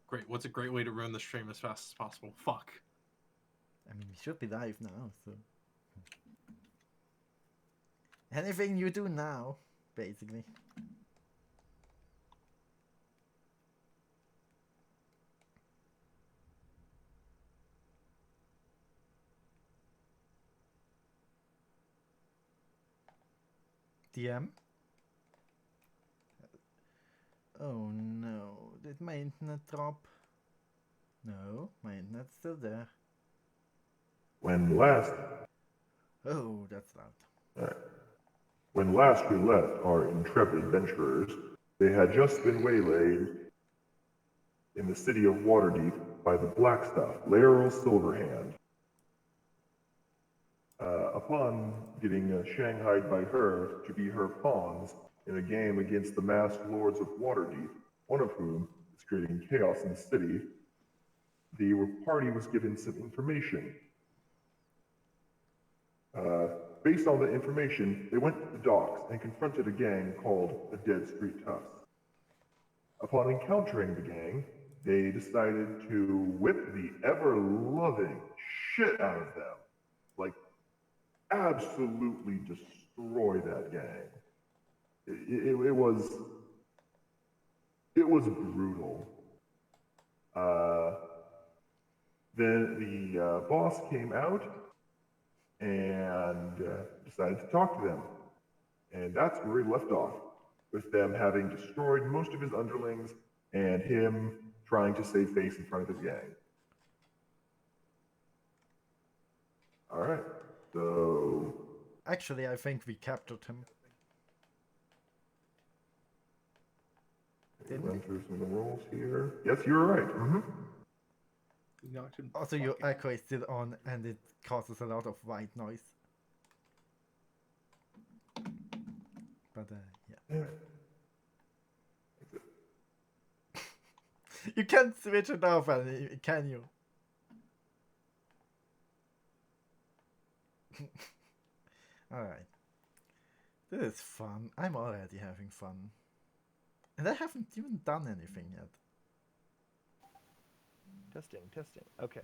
Great. What's a great way to ruin the stream as fast as possible? Fuck. I mean, we should be live now, so anything you do now, basically. DM? Oh no, did my internet drop? No, my internet's still there. When last, Oh, that's loud. when last we left our intrepid adventurers, they had just been waylaid in the city of Waterdeep by the Blackstuff, Laeral Silverhand. Upon getting shanghaied by her to be her pawns in a game against the masked lords of Waterdeep, one of whom is creating chaos in the city, the party was given some information. Based on the information, they went to the docks and confronted a gang called the Dead Street Toughs. Upon encountering the gang, they decided to whip the ever-loving shit out of them. Like, absolutely destroy that gang. It was brutal. Then the boss came out and decided to talk to them. And that's where he left off, with them having destroyed most of his underlings and him trying to save face in front of his gang. Alright, so... Actually, I think we captured him. Run through some of the rolls here. Yes, you're right. Mm-hmm. Also, your echo is still on and it causes a lot of white noise. But, yeah. You can't switch it off, can you? Alright. This is fun. I'm already having fun. And I haven't even done anything yet. Testing. Okay.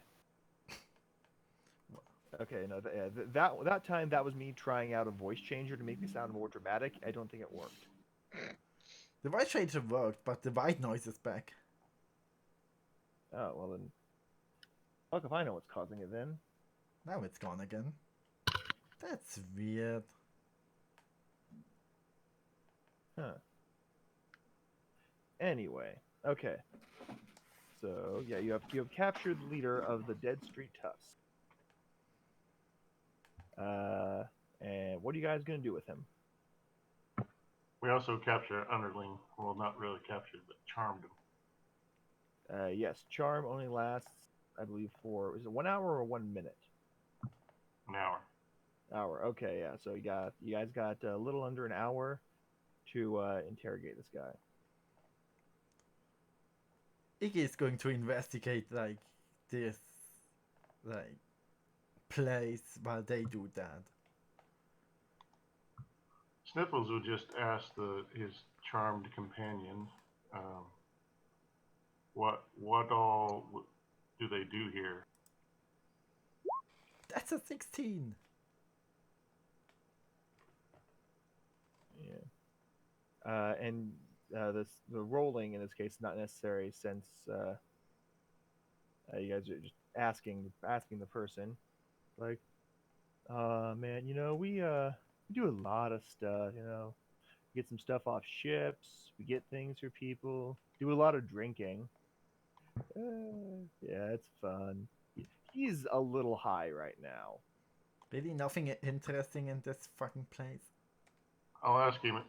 Okay, no, that time that was me trying out a voice changer to make me sound more dramatic. I don't think it worked. The white changer worked, but the white noise is back. Oh, well then. Fuck if I know what's causing it then. Now it's gone again. That's weird. Huh. Anyway, okay. So yeah, you have captured the leader of the Dead Street Toughs. And what are you guys gonna do with him? We also captured an underling. Well, not really captured, but charmed him. Yes, charm only lasts, I believe, for is it 1 hour or 1 minute? An hour. Hour. Okay, yeah. So you guys got a little under an hour to interrogate this guy. Iggy is going to investigate this place while they do that. Sniffles would just ask his charmed companion, what all do they do here? That's a 16. Yeah. And the rolling in this case is not necessary since you guys are just asking the person, like, man, we do a lot of stuff, we get some stuff off ships, we get things for people, do a lot of drinking. Yeah, it's fun. He's a little high right now. Really nothing interesting in this fucking place. I'll ask him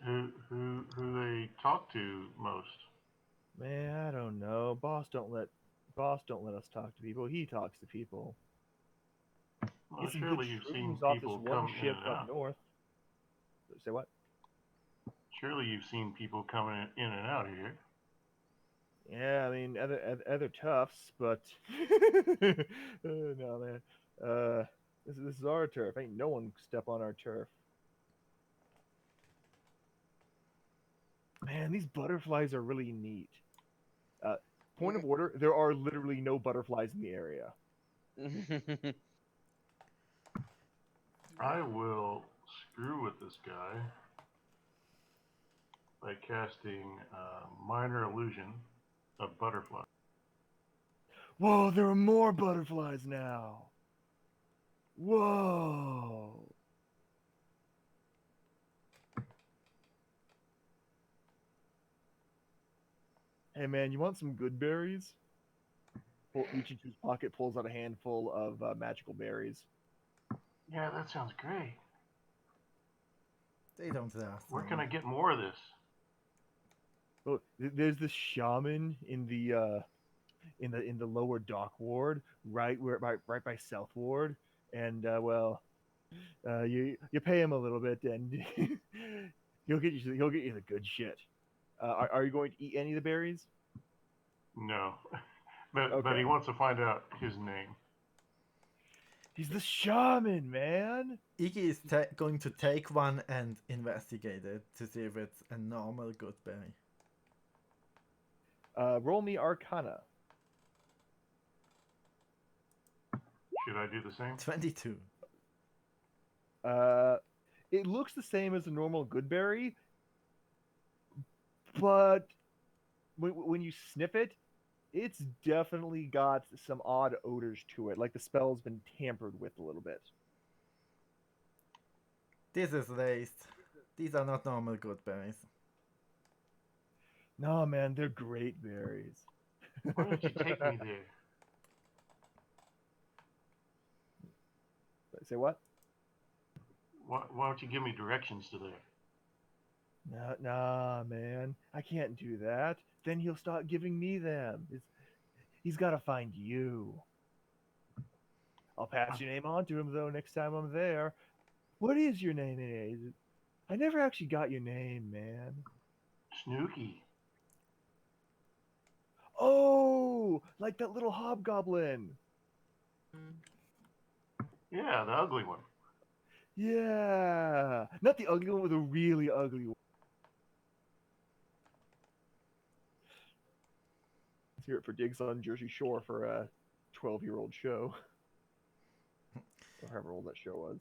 who they talk to most. Man, I don't know. Boss don't let us talk to people. He talks to people. Well, surely you've seen people come in and out. Up north. Say what? Surely you've seen people coming in and out here. Yeah, I mean other toughs, but no, man. This is our turf. Ain't no one step on our turf. Man, these butterflies are really neat. Point of order: there are literally no butterflies in the area. I will screw with this guy by casting minor illusion of butterfly. Whoa, there are more butterflies now. Whoa. Hey man, you want some good berries? Reach into his pocket, pulls out a handful of magical berries. Yeah, that sounds great. They don't last Where long. can I get more of this? Oh, there's this shaman in the lower dock ward, right by South Ward, and you pay him a little bit, and he'll get you the good shit. Are you going to eat any of the berries? No, but Okay. he wants to find out his name. He's the shaman, man. Iggy is going to take one and investigate it to see if it's a normal good berry. Roll me Arcana. Should I do the same? 22. It looks the same as a normal good berry, but when you sniff it, it's definitely got some odd odors to it, like the spell's been tampered with a little bit. This is laced. These are not normal good berries. No, man, they're great berries. Why don't you take me there? Say what? Why don't you give me directions to there? Nah, man, I can't do that. Then he'll start giving me them. He's got to find you. I'll pass your name on to him though next time I'm there. What is your name? I never actually got your name, man. Snooky. Oh, like that little hobgoblin. Yeah, the ugly one. Yeah, not the ugly one with a really ugly one. Let's hear it for Digs on Jersey Shore for a 12-year-old show. Or however old that show was.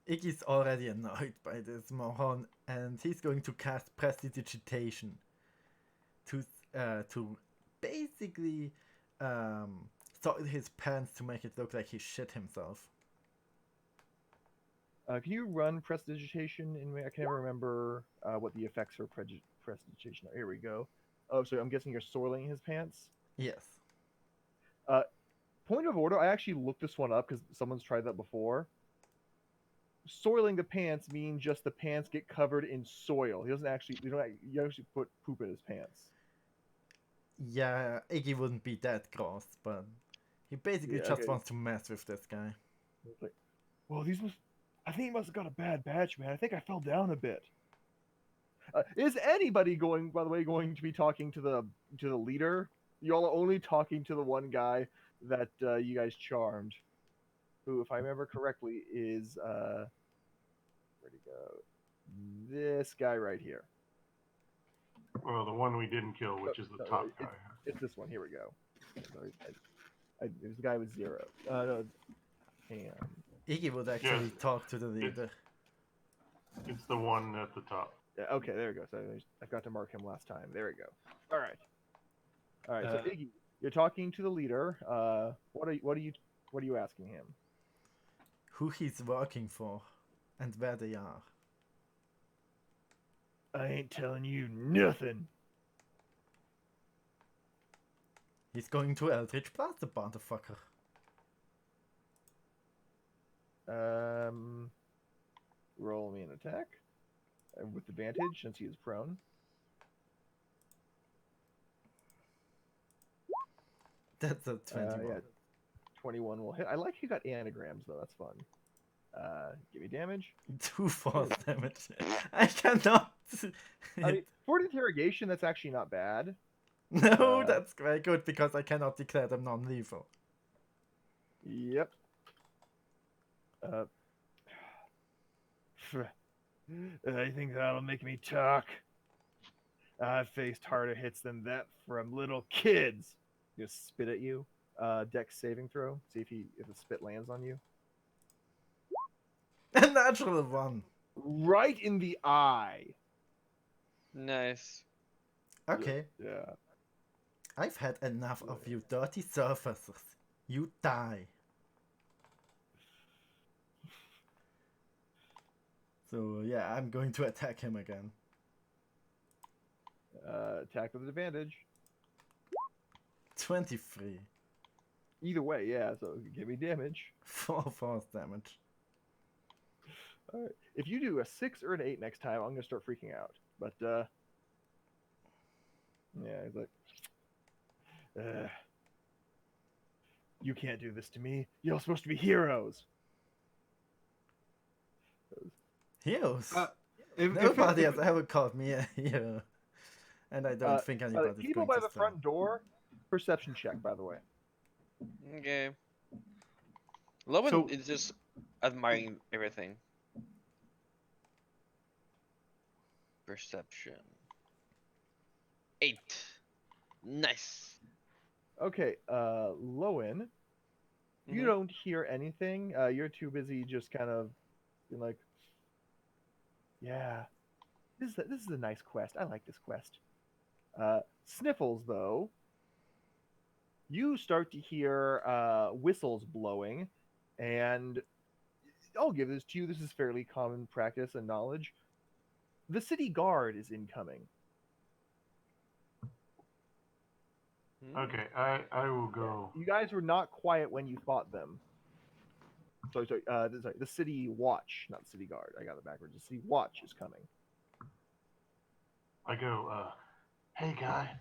Iggy's already annoyed by this moron, and he's going to cast Prestidigitation to basically soil his pants to make it look like he shit himself. Can you run Prestidigitation? I can never remember what the effects for Prestidigitation are. Here we go. Oh, so I'm guessing you're soiling his pants? Yes. Point of order, I actually looked this one up because someone's tried that before. Soiling the pants means just the pants get covered in soil. You don't actually put poop in his pants. Yeah, Iggy wouldn't be that gross, but he basically Yeah, just okay. wants to mess with this guy. It's like, well, I think he must have got a bad batch, man. I think I fell down a bit. Is anybody going to be talking to the leader? Y'all are only talking to the one guy that you guys charmed, who, if I remember correctly, is where'd he go? This guy right here. Well, the one we didn't kill, which is the top guy. It's this one. Here we go. Sorry, it was the guy with 0. No, hang on. Iggy would actually talk to the leader. It's the one at the top. Yeah, okay, there we go. So I got to mark him last time. There we go. All right. So Iggy, you're talking to the leader. What are you asking him? Who he's working for, and where they are. I ain't telling you nothing. He's going to Eldritch Blast the motherfucker. Roll me an attack with advantage since he is prone. That's a 21. Yeah, 21 will hit. I like you got anagrams though. That's fun. Give me damage. 2 force damage. I cannot. I mean, for interrogation, that's actually not bad. No, that's very good because I cannot declare them non-lethal. Yep. I think that'll make me talk. I've faced harder hits than that from little kids. Just spit at you. Dex saving throw. See if the spit lands on you. A natural one. Right in the eye. Nice. Okay. Yeah. I've had enough of you dirty surfacers. You die. So yeah, I'm going to attack him again. Attack with advantage. 23. Either way, yeah. So give me damage. 4 force damage. All right. If you do a 6 or an 8 next time, I'm gonna start freaking out. But yeah, he's like, you can't do this to me. You're supposed to be heroes. Heroes. If Nobody has ever called me a hero. And I don't think anybody's people going by to the stay. front door. Perception check, by the way. Okay. Lowen So- is just admiring everything. Perception. 8. Nice. Okay, Lowen, you Mhm. don't hear anything. You're too busy just kind of being like, yeah, this is a nice quest. I like this quest. Sniffles, though, you start to hear whistles blowing, and I'll give this to you. This is fairly common practice and knowledge. The city guard is incoming. Okay, I will go. You guys were not quiet when you fought them. Sorry, the city watch, not the city guard. I got it backwards. The city watch is coming. I go. Hey guy,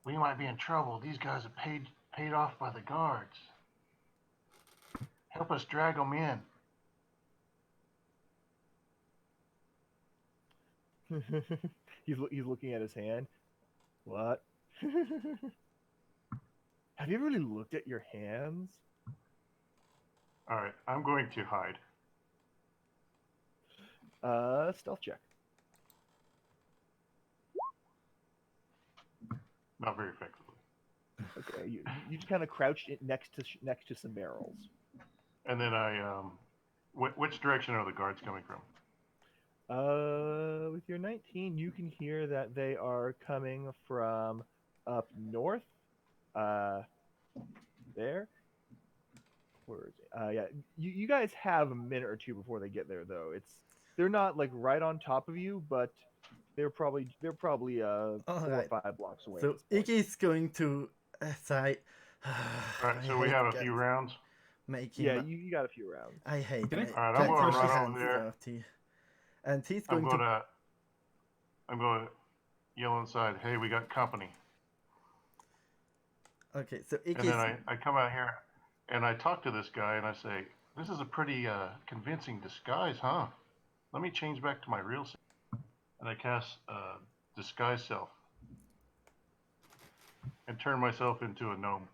we might be in trouble. These guys are paid off by the guards. Help us drag them in. He's looking at his hand. What? Have you ever really looked at your hands? All right, I'm going to hide. Stealth check. Not very effectively. Okay, you just kind of crouched next to some barrels. And then which direction are the guards coming from? With your 19, you can hear that they are coming from up north. There. Where is it? Yeah, you guys have a minute or two before they get there, though. They're not like right on top of you, but they're probably 4 or 5 blocks away. So Iggy's going to sigh. All right, so we have a few rounds. Making Yeah, you got a few rounds. I hate Can I- my All right, I'm gonna getting my run over hands there. dirty. And he's I'm going going to yell inside. Hey, we got company. Okay, so And Iggy's then I come out here and I talk to this guy and I say, this is a pretty convincing disguise, huh? Let me change back to my real self. And I cast disguise self and turn myself into a gnome.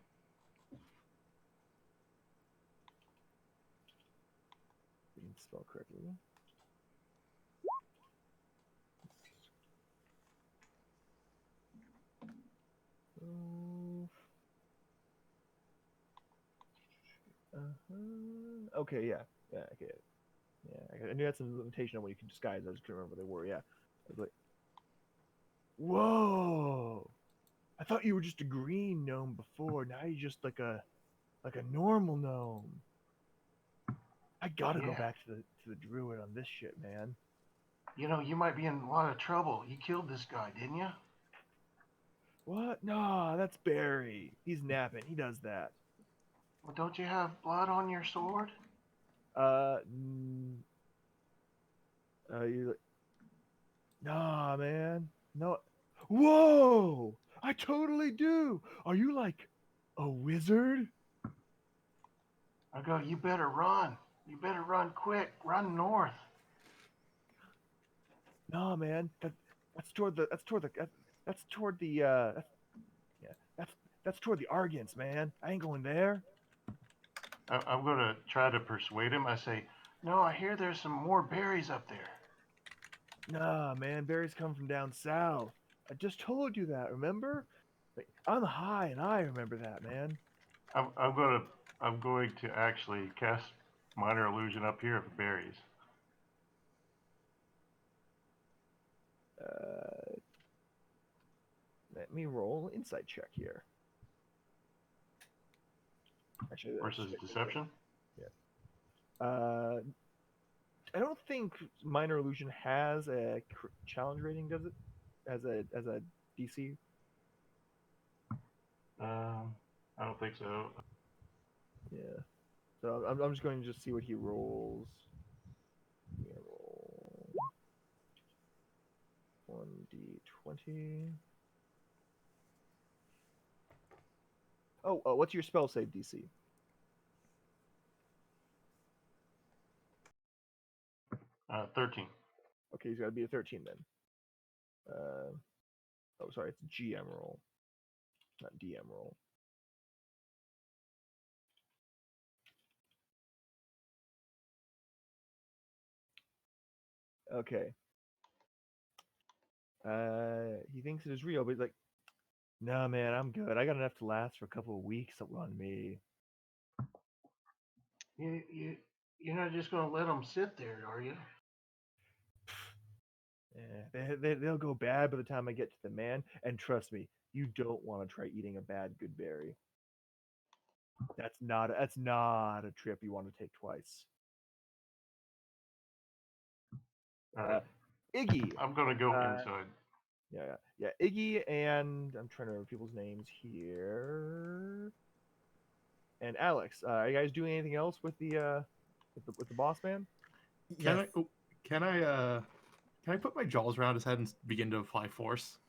Didn't spell correctly. Okay, yeah, okay, yeah. I knew that's some limitation on what you can disguise. I just couldn't remember what they were. Yeah, I was like, whoa! I thought you were just a green gnome before. Now you're just like a normal gnome. I gotta go Yeah. back to the druid on this shit, man. You know, you might be in a lot of trouble. You killed this guy, didn't you? What? No, that's Barry. He's napping. He does that. Well, don't you have blood on your sword? You're like, nah, man. No. Whoa! I totally do. Are you like a wizard? I go, you better run. You better run quick. Run north. Nah, man. That's toward the that's toward the Argents, man. I ain't going there. I'm going to try to persuade him. I say, no, I hear there's some more berries up there. Nah, man. Barry's come from down south. I just told you that. Remember? Like, I'm high, and I remember that, man. I'm going to actually cast minor illusion up here for berries. Let me roll insight check here. Actually, Versus deception. I don't think minor illusion has a challenge rating, does it? As a DC. I don't think so. Yeah. So I'm just going to just see what he rolls. Yeah, roll 1d20. Oh, what's your spell save DC? 13. Okay, he's got to be a 13 then. Oh, sorry, it's GM roll, not DM roll. Okay. He thinks it is real, but he's like, "Nah, man, I'm good. I got enough to last for a couple of weeks on me." You're not just going to let them sit there, are you? Yeah, they'll go bad by the time I get to the man. And trust me, you don't want to try eating a bad good berry. That's not a trip you want to take twice. All right. Iggy. I'm going to go inside. Yeah. Iggy and I'm trying to remember people's names here. And Alex, are you guys doing anything else with the boss man? Yes. Can I put my jaws around his head and begin to apply force?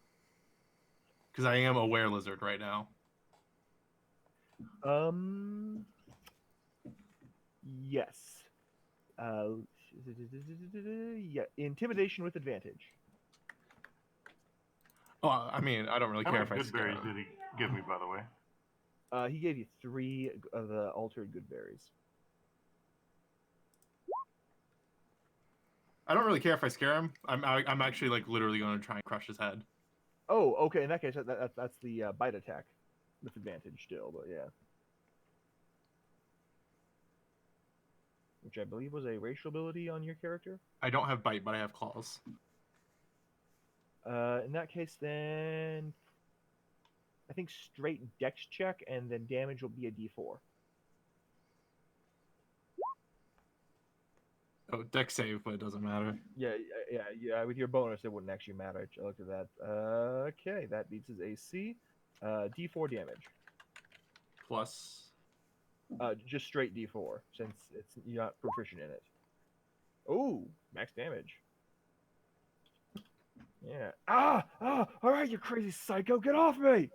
Because I am a were-lizard right now. Yes. Yeah, intimidation with advantage. Oh, I mean, I don't really How care many if I good scare berries him. did he give me, by the way? He gave you 3 of the altered good berries. I don't really care if I scare him. I'm actually like literally going to try and crush his head. Oh, okay. In that case, that's the bite attack with advantage still, but yeah. Which I believe was a racial ability on your character. I don't have bite, but I have claws. In that case, then I think straight dex check, and then damage will be a d4. Oh, dex save, but it doesn't matter. Yeah. With your bonus, it wouldn't actually matter. I looked at that. Okay, that beats his AC. D4 damage. Plus, Just straight D4, since you're not proficient in it. Oh, max damage. Yeah. All right, you crazy psycho, get off me!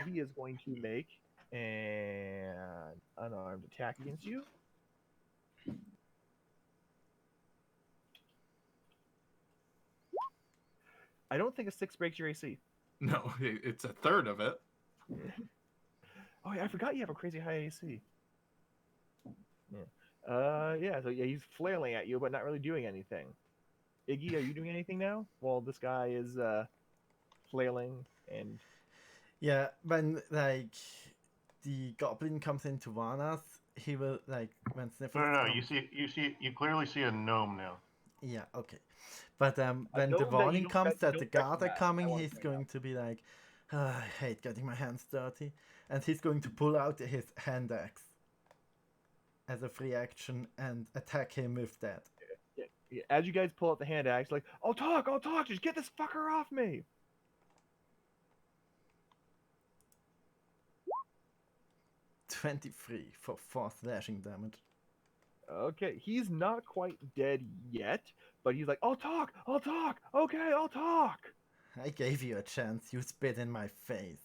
He is going to make an unarmed attack against you. I don't think a 6 breaks your AC. no, it's a third of it. Oh yeah, I forgot you have a crazy high AC. Yeah. So yeah, he's flailing at you, but not really doing anything. Iggy, are you doing anything now? While this guy is flailing and Yeah, when like the goblin comes into Varnas, he will like when Sniffles No. comes. You clearly see a gnome now. Yeah, okay. But when the gnome that you warning don't comes that the don't guard are recognize, coming, I wanna he's point going to be like, "Ah, I hate getting my hands dirty," and he's going to pull out his hand axe as a free action and attack him with that. Yeah. As you guys pull out the hand axe, like, I'll talk, just get this fucker off me. 23 for 4 slashing damage. Okay, he's not quite dead yet, but he's like, I'll talk. Okay, I'll talk. I gave you a chance, you spit in my face.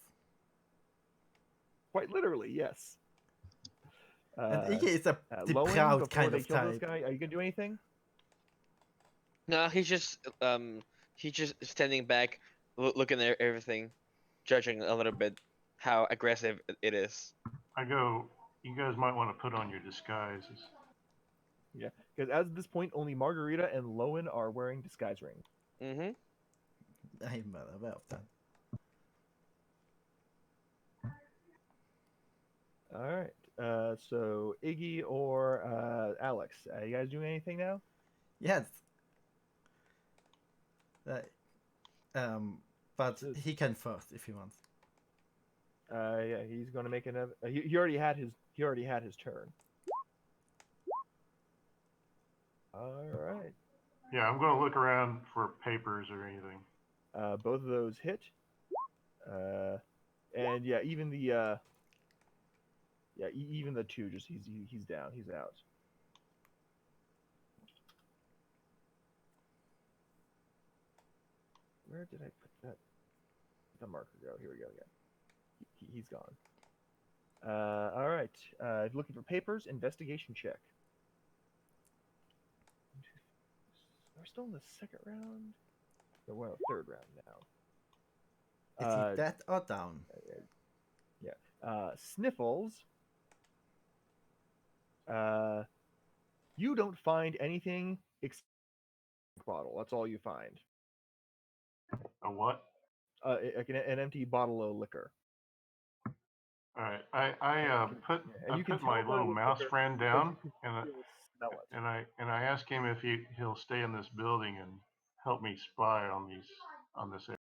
Quite literally, yes. And Iggy is the Lowen, proud before kind they of kill this type. guy, are you gonna do anything? No, he's just standing back, looking at everything, judging a little bit how aggressive it is. I go, you guys might want to put on your disguises. Yeah, because at this point, only Margarita and Lowen are wearing disguise rings. Mm-hmm. I'm well aware of that. All right. So Iggy or Alex, you guys doing anything now? Yes. But So- he can first if he wants. Yeah, he's gonna make another. He already had his. He already had his turn. All right. Yeah, I'm going to look around for papers or anything. Both of those hit. And yeah, even the even the two, just he's down. He's out. Where did I put that? The marker go. Here we go. Yeah, he's gone. All right. Looking for papers. Investigation check. We're still in the second round. No, well, third round now. Is he dead or down? Yeah. Sniffles. You don't find anything except a bottle. That's all you find. A what? Like an empty bottle of liquor. All right. I put And I you can put my tell little what mouse liquor friend because down, you and can smell it. I ask him if he'll stay in this building and help me spy on this area.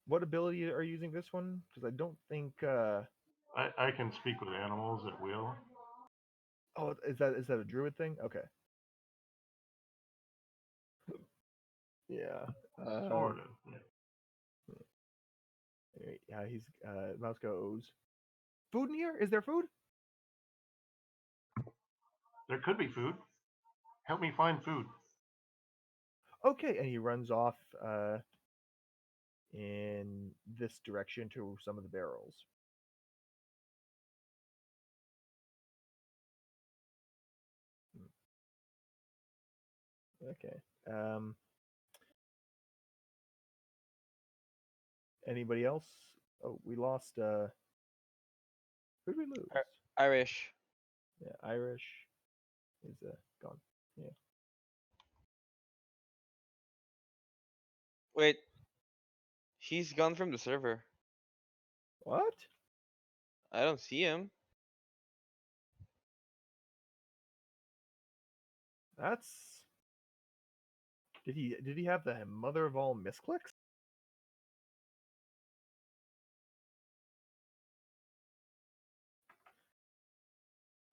What ability are you using this one? Because I don't think. I can speak with animals at will. Oh, is that a druid thing? Okay. Yeah. Sort of. Yeah. Yeah. He's mouse goes. Food in here? Is there food? There could be food. Help me find food. Okay, and he runs off in this direction to some of the barrels. Okay. Anybody else? Oh, we lost. Who did we lose? Irish. Yeah, Irish is gone. Yeah. Wait, he's gone from the server. What? I don't see him. That's. Did he have the mother of all misclicks?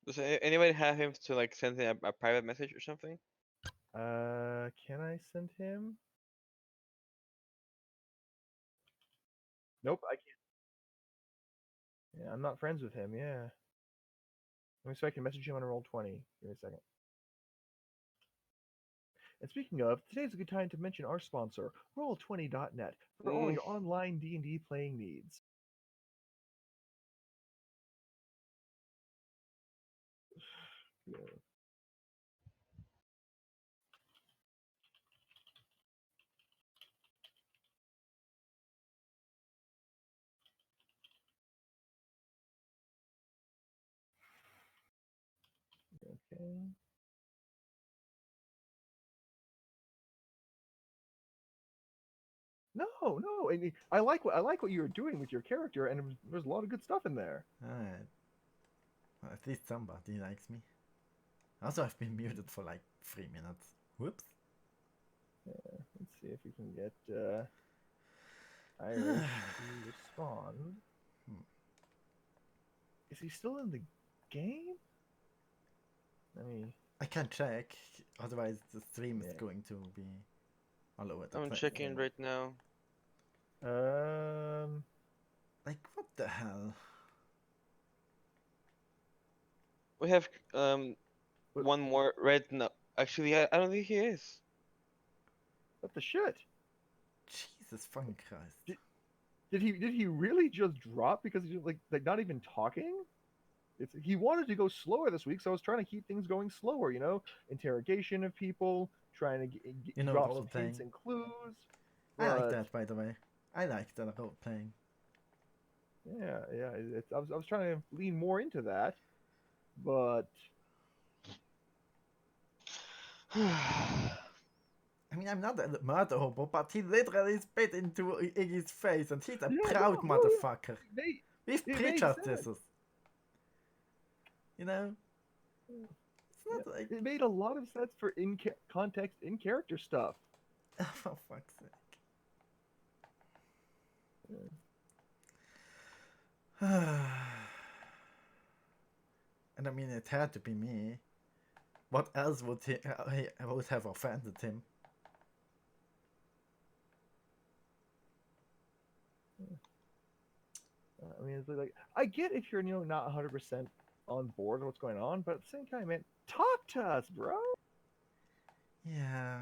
Does anybody have him to like send him a private message or something? Can I send him? Nope, I can't. Yeah, I'm not friends with him. Yeah. Let me see if I can message him on a Roll20. Give me a second. And speaking of, today's a good time to mention our sponsor, Roll20.net, for all your online D&D playing needs. Yeah. Okay. No, and I like what you were doing with your character, and there's a lot of good stuff in there. Alright. Well, at least somebody likes me. Also, I've been muted for like 3 minutes. Whoops. Yeah, let's see if we can get Irish to respond. Is he still in the game? I can check, otherwise the stream is Yeah. going to be all over the I'm place. checking right now. Like, what the hell? We have What- one more red. No, actually, I don't think he is. What the shit? Jesus fucking Christ. Did he really just drop because he's like not even talking? He wanted to go slower this week, so I was trying to keep things going slower. You know, interrogation of people, trying to You know, drop role some hints playing. and clues. I like but- that, by the way. I like that role playing. Yeah. I was trying to lean more into that, but I mean, I'm not a murder hobo, but he literally spit into Iggy's face, and he's a Yeah, proud no, yeah. motherfucker. They, We've it makes pre-justices. You know? It's yeah. not like... It made a lot of sense for context, in character stuff. For fuck's sake. And I mean, it had to be me. What else would he would have offended him? I mean, it's like I get if you're not 100% on board with what's going on, but at the same time, man, talk to us, bro. Yeah.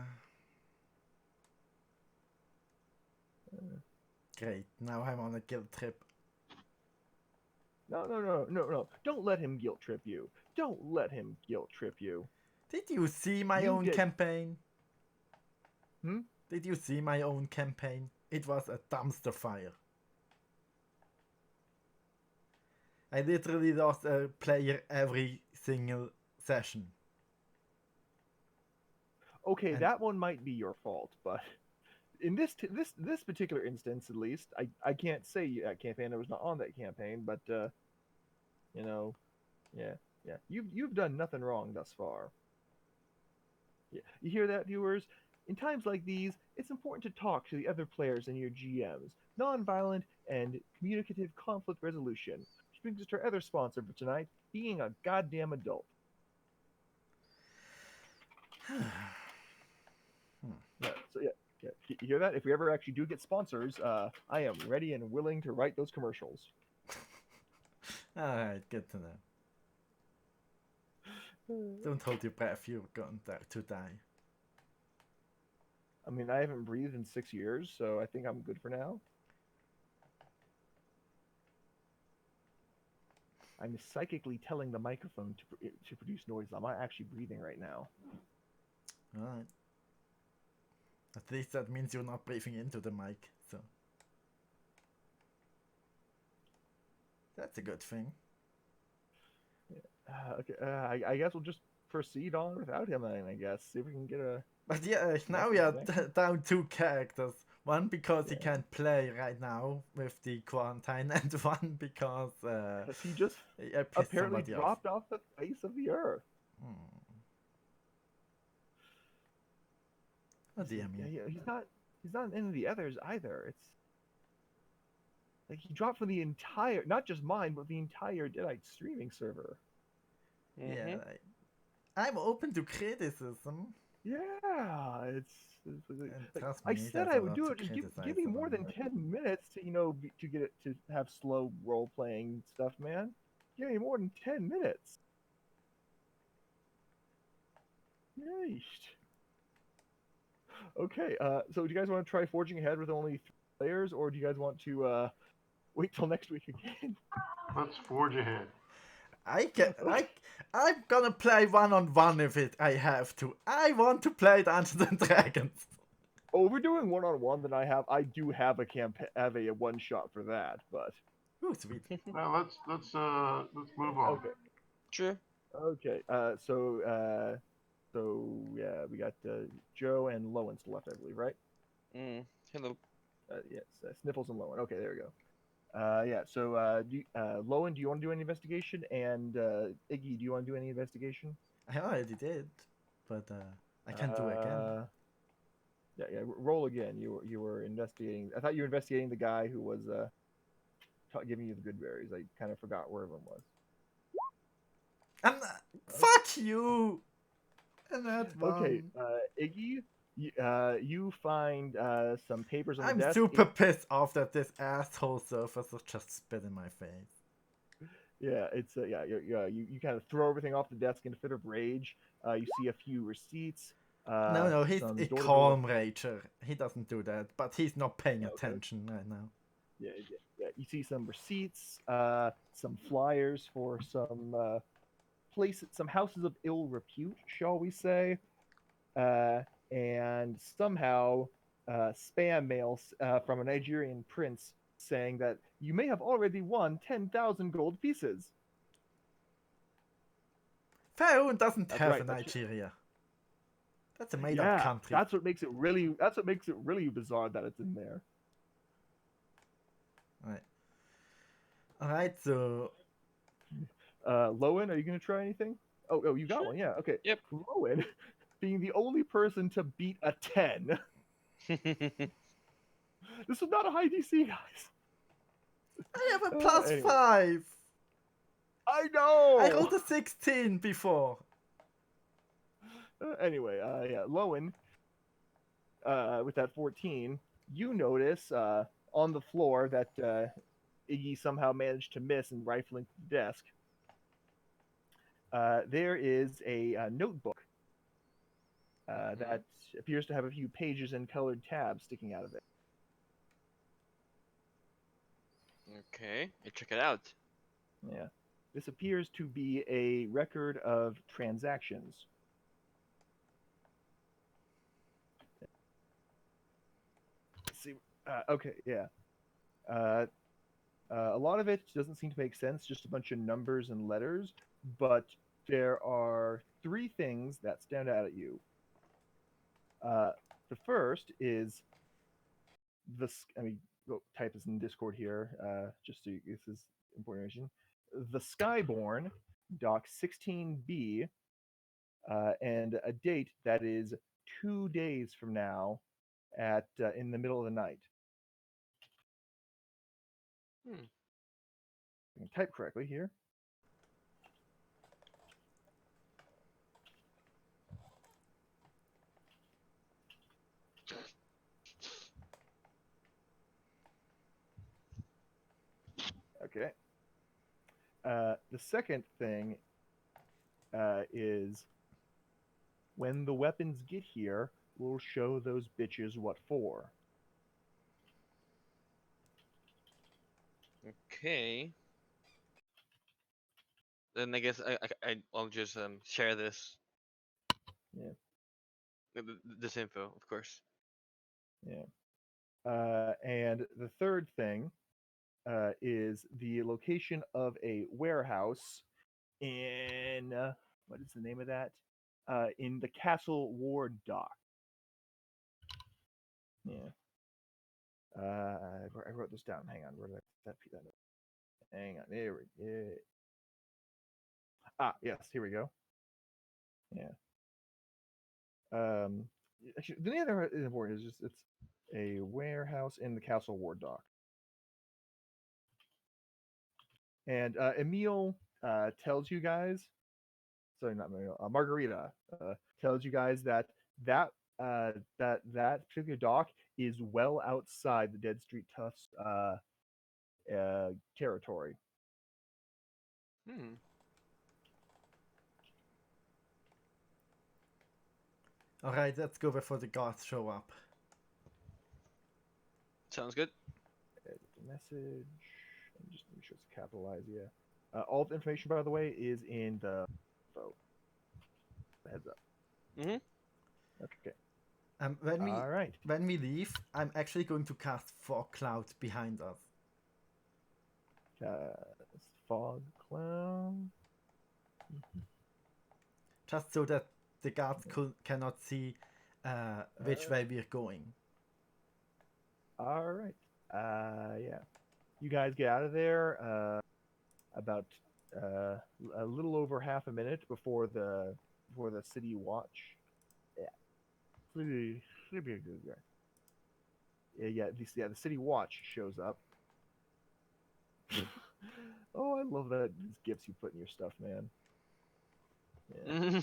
Great. Now I'm on a guilt trip. No. Don't let him guilt trip you. Don't let him guilt trip you. Did you see my You own did. campaign? Hmm? Did you see my own campaign? It was a dumpster fire. I literally lost a player every single session. Okay, And- that one might be your fault, but in this particular instance, at least, I can't say that campaign. I was not on that campaign, but yeah, you've done nothing wrong thus far. Yeah, you hear that, viewers? In times like these, it's important to talk to the other players and your GMs. Nonviolent and communicative conflict resolution. Which brings us to our other sponsor for tonight, being a goddamn adult. Yeah, so yeah, you hear that? If we ever actually do get sponsors, I am ready and willing to write those commercials. Alright, good to know. Don't hold your breath, you're going to die. I mean, I haven't breathed in 6 years, so I think I'm good for now. I'm psychically telling the microphone to produce noise. I'm not actually breathing right now. Alright. At least that means you're not breathing into the mic, so. That's a good thing. Okay, I guess we'll just proceed on without him then, I guess. See if we can get a... But yeah, now we are down 2 characters. One because he can't play right now with the quarantine, and one because he just I pissed apparently somebody dropped off the face of the earth. Oh dear me. Yeah, he's not in any of the others either. It's like he dropped from the entire, not just mine, but the entire Deadite streaming server. Yeah, I'm open to criticism. Yeah, it's like, trust I me, said there's I a would lot do to it. Just give criticize me more about than it. 10 minutes to to get it to have slow role playing stuff, man. Give me more than 10 minutes. Yeesh. Okay, so do you guys want to try forging ahead with only 3 players, or do you guys want to wait till next week again? Let's forge ahead. I'm gonna play 1-on-1 if I have to. I want to play Dungeons and Dragons. Oh, if we're doing 1-on-1, then I do have a one shot for that, but Ooh, sweet. Now let's move on. okay. Sure. Okay. So yeah, we got Joe and Lowen still left, I believe, right? Hello. Yes, Sniffles and Lowen. Okay, there we go. Yeah. So, Lowen, do you want to do any investigation? And Iggy, do you want to do any investigation? I already did, but I can do it again. Yeah. Roll again. You were investigating. I thought you were investigating the guy who was giving you the good berries. I kind of forgot where everyone was. Fuck you! And that's Okay, Iggy, you find some papers on the I'm desk. super pissed off that this asshole surfacer just spit in my face. Yeah, it's you kind of throw everything off the desk in a fit of rage. You see a few receipts. No, he's some a door-to-door- calm rager. He doesn't do that, but he's not paying attention right now. Yeah. You see some receipts, some flyers for some some houses of ill repute, shall we say, and somehow spam mails from a Nigerian prince saying that you may have already won 10,000 gold pieces. Pharaoh doesn't That's have right, a that's- Nigeria. That's a made-up Yeah, country. that's what makes it really. That's what makes it really bizarre that it's in there. Right. All right. So Lowen, are you gonna try anything? Oh, you got Sure. one. Yeah. Okay. Yep. Lowen, being the only person to beat a 10. This is not a high DC, guys. I have a plus Anyway. 5. I know. I rolled a 16 before. Anyway, yeah, Lowen, with that 14, you notice on the floor that Iggy somehow managed to miss and rifling the desk. There is a notebook that appears to have a few pages and colored tabs sticking out of it. Okay, I check it out. Yeah. This appears to be a record of transactions. Let's see. Okay, yeah. A lot of it doesn't seem to make sense, just a bunch of numbers and letters, but there are 3 things that stand out at you. The first is we'll type this in Discord here, just so this is important information. The Skyborn, Doc 16B, and a date that is 2 days from now at in the middle of the night. I can type correctly here. Okay. The second thing is when the weapons get here, we'll show those bitches what for. Okay. Then I guess I'll just share this. Yeah. This info, of course. Yeah. And the third thing is the location of a warehouse in what is the name of that? In the Castle Ward dock. Yeah. I wrote this down. Hang on. Where did that up? Hang on. There we go. Yes. Here we go. Yeah. Actually, the other important is just it's a warehouse in the Castle Ward dock. And Emil tells you guys, sorry, not Emil, Margarita tells you guys that particular dock is well outside the Dead Street Toughs territory. All right, let's go before the guards show up. Sounds good. Edit the message. Just make sure it's capitalized. Yeah. All the information, by the way, is in the vote. Heads up. Mhm. Okay. All right. When we leave, I'm actually going to cast fog cloud behind us. Fog cloud. Just so that the guards cannot see which way we're going. All right. Yeah. You guys get out of there about a little over half a minute before the city watch. Yeah. The city watch shows up. Oh, I love that these gifts you put in your stuff, man. Yeah.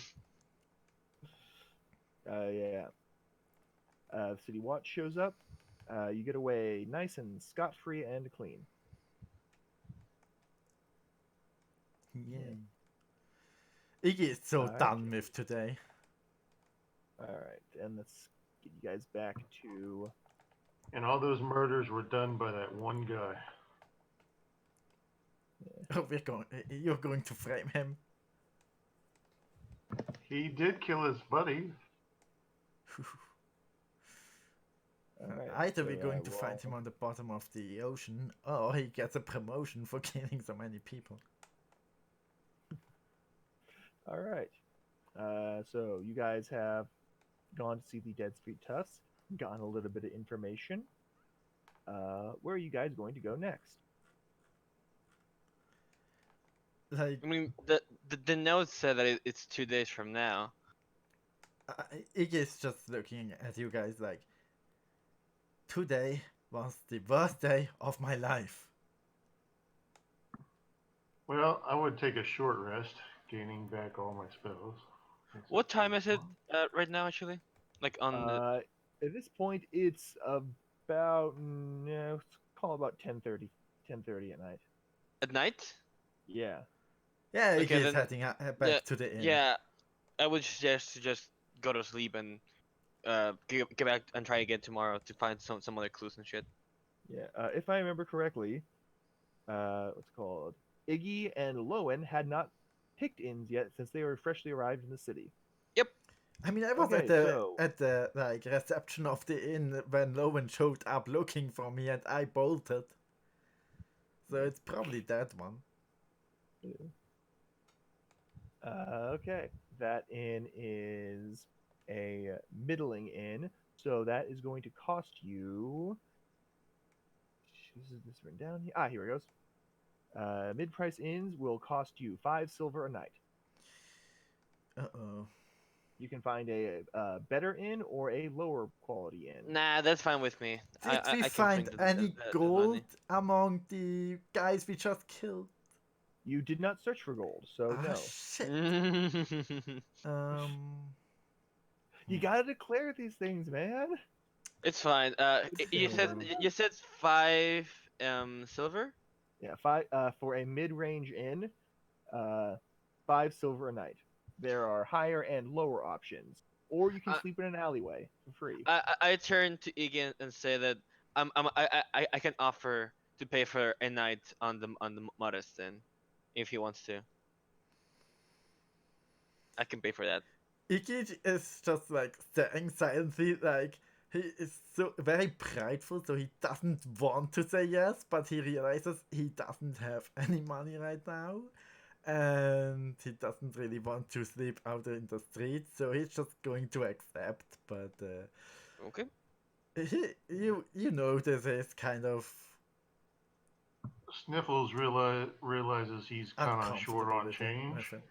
Yeah. The city watch shows up. You get away nice and scot-free and clean. Yay. Iggy is so done with today. All right, and let's get you guys back to. And all those murders were done by that one guy. Oh, you're going to frame him. He did kill his buddy. Right, Either we're going to find him on the bottom of the ocean, or he gets a promotion for killing so many people. All right. So you guys have gone to see the Dead Street Tusk, gotten a little bit of information. Where are you guys going to go next? Like, I mean, the note said that it's 2 days from now. Iggy's just looking at you guys like, today was the worst day of my life. Well, I would take a short rest, gaining back all my spells. What time is it right now, actually? Like on the At this point, it's about no, call it about 10:30 at night. at night? Yeah. Yeah, Okay, Iggy's then heading yeah, back to the inn. yeah. I would suggest to just go to sleep and get back and try again tomorrow to find some other clues and shit. Yeah. If I remember correctly, what's it called? Iggy and Lowen had not picked inns yet since they were freshly arrived in the city. Yep. I mean, I was Okay, so- at the like reception of the inn when Lowen showed up looking for me, and I bolted. So it's probably that one. Okay, that inn is a middling inn, so that is going to cost you. Is this written down here? Ah, here it goes. Mid-price inns will cost you 5 silver a night. Uh-oh. You can find a better inn or a lower quality inn. Nah, that's fine with me. Did we I can find swing any the gold money. among the guys we just killed? You did not search for gold, so Ah, no. shit. You gotta declare these things, man. It's fine. You said Silver. you said 5 silver. Yeah, 5 for a mid-range inn, 5 silver a night. There are higher and lower options, or you can Uh, sleep in an alleyway for free. I turn to Egan and say that I can offer to pay for a night on the modest inn, if he wants to. I can pay for that. Iggy is just like staring silently, like he is so very prideful, so he doesn't want to say yes, but he realizes he doesn't have any money right now, and he doesn't really want to sleep out in the street, so he's just going to accept. But Okay. you know this is kind of Sniffles realizes he's kind of short uncomfortable on with change, it.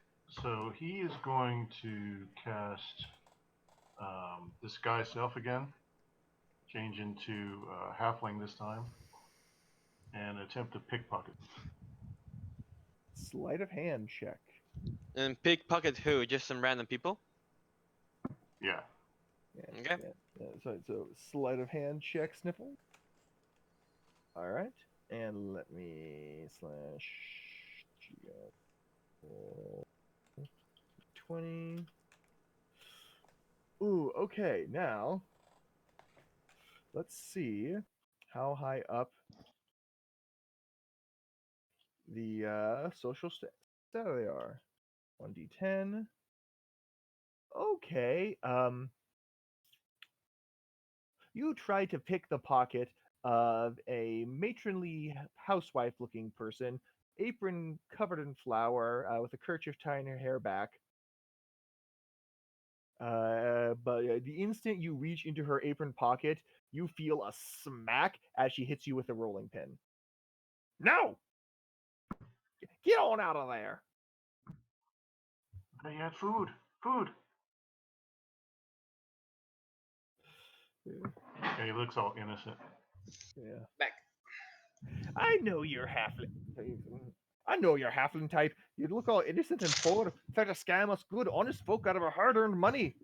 so he is going to cast Disguise Self again, change into Halfling this time, and attempt to pickpocket. Sleight of hand check. And pickpocket who? Just some random people? Yeah. Yeah, Okay. So sleight of hand check, Sniffle. All right, and let me slash 20. Ooh, okay. Now let's see how high up the social stat they are. 1d10. Okay. You try to pick the pocket of a matronly housewife-looking person, apron covered in flour, with a kerchief tying her hair back. But the instant you reach into her apron pocket, you feel a smack as she hits you with a rolling pin. No! Get on out of there! They had food. Food. Yeah, he looks all innocent. Yeah. Back. I know you're halfling. I know you're halfling type. You look all innocent and poor, try to scam us good, honest folk out of our hard-earned money.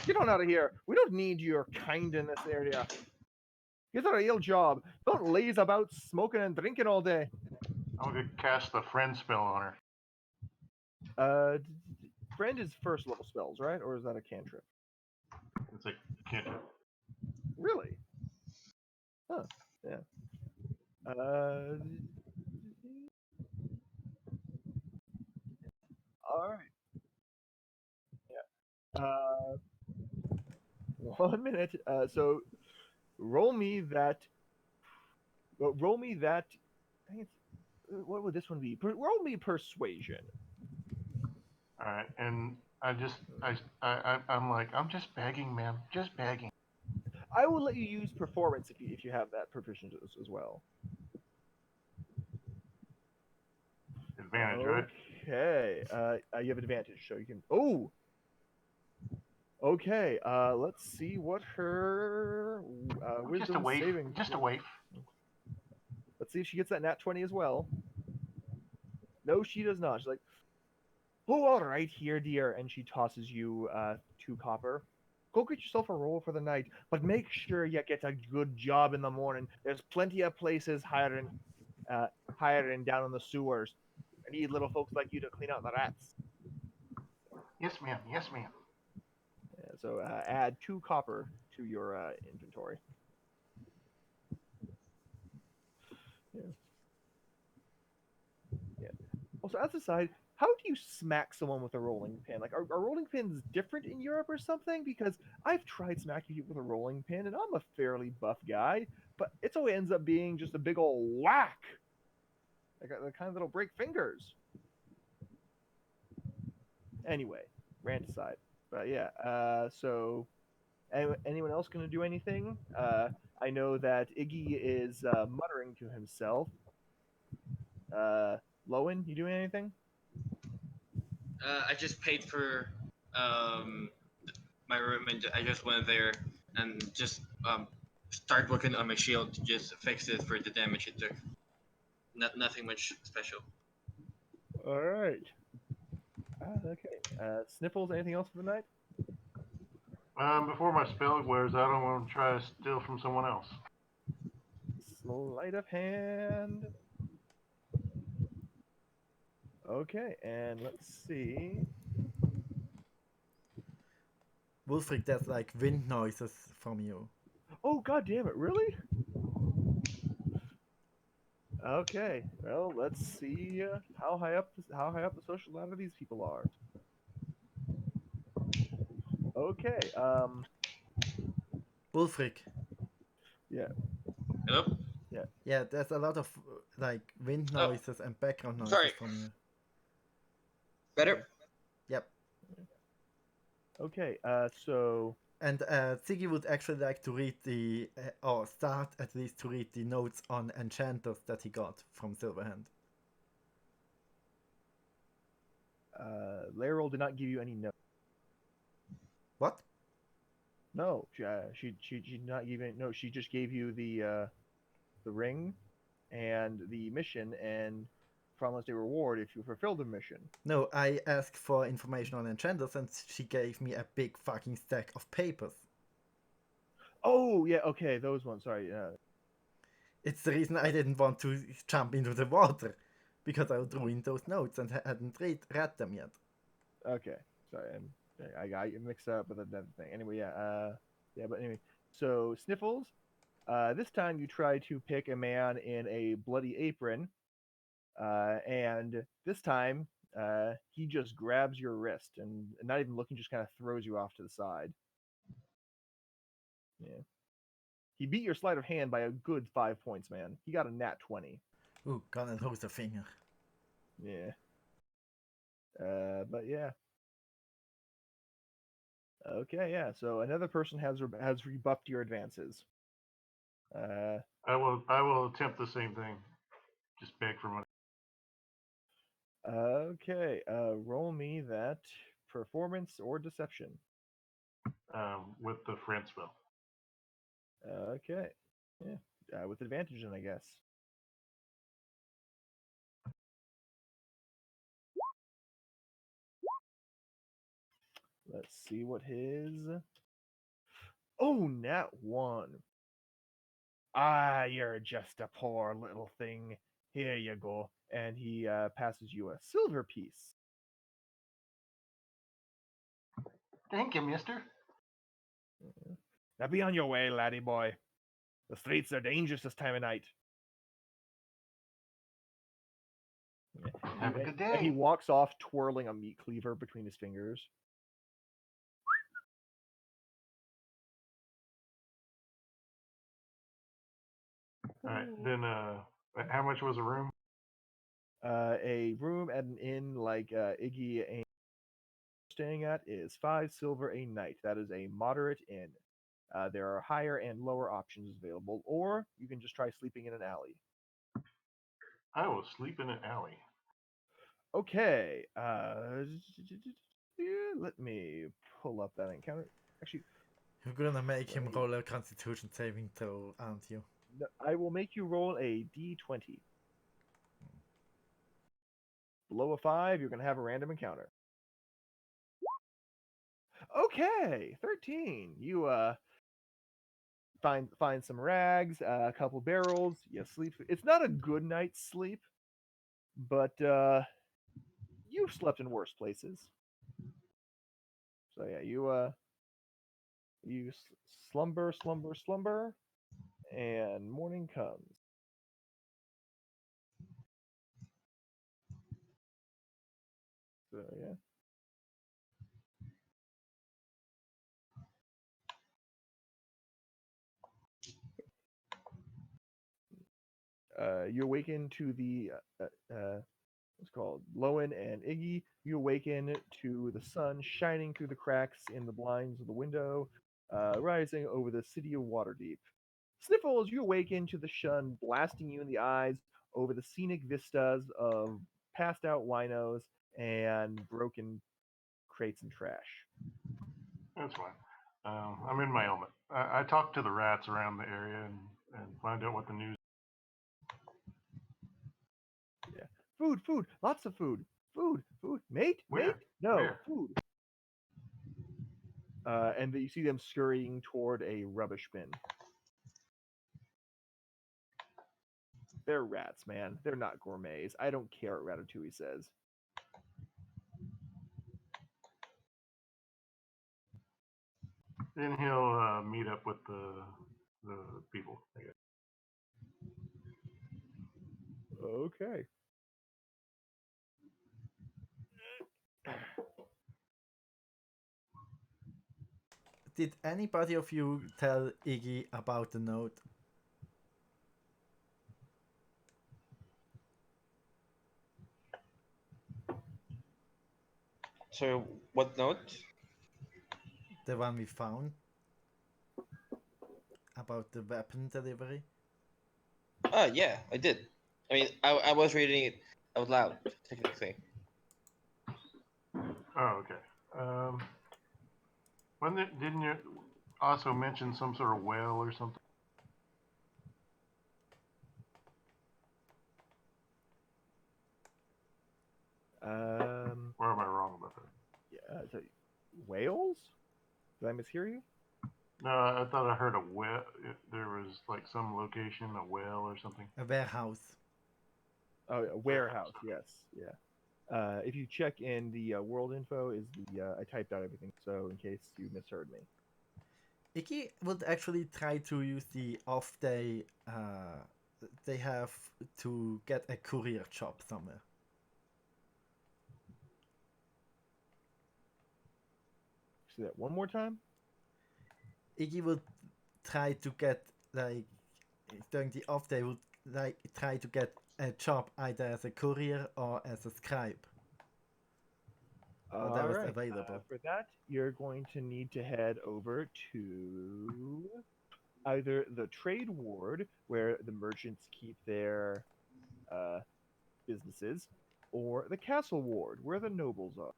Get on out of here. We don't need your kind in this area. Get a real job. Don't laze about smoking and drinking all day. I'm gonna cast the friend spell on her. Friend is first level spells, right? Or is that a cantrip? It's like cantrip. Really? Huh. Yeah. All right. Yeah. 1 minute. So roll me that. Roll me that. I think what would this one be? Roll me persuasion. All right, and I'm like, I'm just begging, man, just begging. I will let you use performance if you have that proficient as well. Advantage, right? Okay. You have advantage, so you can. Oh. Okay. Let's see what her Just a wisdom waif. saving. Just a waif. Let's see if she gets that nat 20 as well. No, she does not. She's like, oh, all right, here, dear, and she tosses you 2 copper. Go get yourself a roll for the night, but make sure you get a good job in the morning. There's plenty of places hiring down in the sewers. I need little folks like you to clean out the rats. Yes, ma'am. Yes, ma'am. Yeah, so add 2 copper to your inventory. Yeah. Yeah. Also, as a side, how do you smack someone with a rolling pin? Like, are rolling pins different in Europe or something? Because I've tried smacking people with a rolling pin, and I'm a fairly buff guy, but it always ends up being just a big old whack. Like the kind that'll break fingers. Anyway, rant aside. But yeah, so anyone else going to do anything? I know that Iggy is muttering to himself. Lowen, you doing anything? I just paid for um my room, and I just went there and just start working on my shield to just fix it for the damage it took. Nothing much special. All right. Okay. Sniffles, anything else for the night? Before my spell wears out, I want to try to steal from someone else. Sleight of hand. Okay, and let's see. Wolfric, there's like wind noises from you. Oh, god damn it, really? Okay, well, let's see how high up the social ladder these people are. Okay, Wolfric, yeah, Hello? yeah, there's a lot of like wind Oh, noises and background noises sorry. from you. Better? Yep. okay, so And Ziggy would actually like to read or start at least to read the notes on enchanters that he got from Silverhand. Laryl did not give you any notes. What? No, she did not give you any notes. She just gave you the ring and the mission and promised a reward if you fulfill the mission. No, I asked for information on enchanters and she gave me a big fucking stack of papers. Oh, yeah, okay, those ones, sorry. It's the reason I didn't want to jump into the water, because I would ruin those notes and hadn't read them yet. Okay, sorry, I got you mixed up with another thing. Anyway, yeah, but anyway, so Sniffles, this time you try to pick a man in a bloody apron, and this time he just grabs your wrist and not even looking, just kind of throws you off to the side. Yeah, he beat your sleight of hand by a good 5 points, man. He got a nat 20. Ooh, gonna lose a finger. Yeah. But yeah. Okay, yeah. So another person has rebuffed your advances. I will attempt the same thing. Just beg for money. Okay. Roll me that performance or deception. With the friend spell. Okay. Yeah. With advantage, then I guess. Let's see what his. Oh, nat 1. Ah, you're just a poor little thing. Here you go. And he passes you a silver piece. Thank you, mister. Now be on your way, laddie boy. The streets are dangerous this time of night. Have a good day. And he walks off, twirling a meat cleaver between his fingers. All right, then how much was a room? A room at an inn like Iggy and staying at is 5 silver a night. That is a moderate inn. There are higher and lower options available, or you can just try sleeping in an alley. I will sleep in an alley. Okay. Let me pull up that encounter. Actually, You're gonna make him roll a Constitution saving throw, aren't you? no, I will make you roll a d20. Below a 5, you're going to have a random encounter. Okay, 13. You find some rags, a couple barrels. You sleep. It's not a good night's sleep, but you've slept in worse places. So yeah, you slumber, and morning comes. So yeah. You awaken to the what's called Lowen and Iggy. You awaken to the sun shining through the cracks in the blinds of the window, rising over the city of Waterdeep. Sniffles, you awaken to the sun blasting you in the eyes over the scenic vistas of passed out winos and broken crates and trash. That's fine. I'm in my element. I talk to the rats around the area and find out what the news. Yeah. Food, lots of food. Food, mate, Where? mate, no, Where? food. And you see them scurrying toward a rubbish bin. They're rats, man. They're not gourmets. I don't care what Ratatouille says. Then he'll meet up with the people. I guess. Okay. Did anybody of you tell Iggy about the note? So, what note? The one we found? About the weapon delivery? Yeah, I did. I mean, I was reading it out loud, technically. Oh, okay. Didn't you also mention some sort of whale or something? Or am I wrong about that? Yeah. So, whales? Did I mishear you? No, I thought I heard a whale. There was like some location, a whale or something. A warehouse. Oh, a warehouse. Yes. Yeah. If you check in the world info, is the I typed out everything, so in case you misheard me. Iggy would actually try to use the off day they have to get a courier job somewhere. Say that one more time. Iggy would try to get, like, during the off day, would like try to get a job either as a courier or as a scribe. Whatever's All right. available. For that, you're going to need to head over to either the trade ward, where the merchants keep their businesses, or the castle ward, where the nobles are.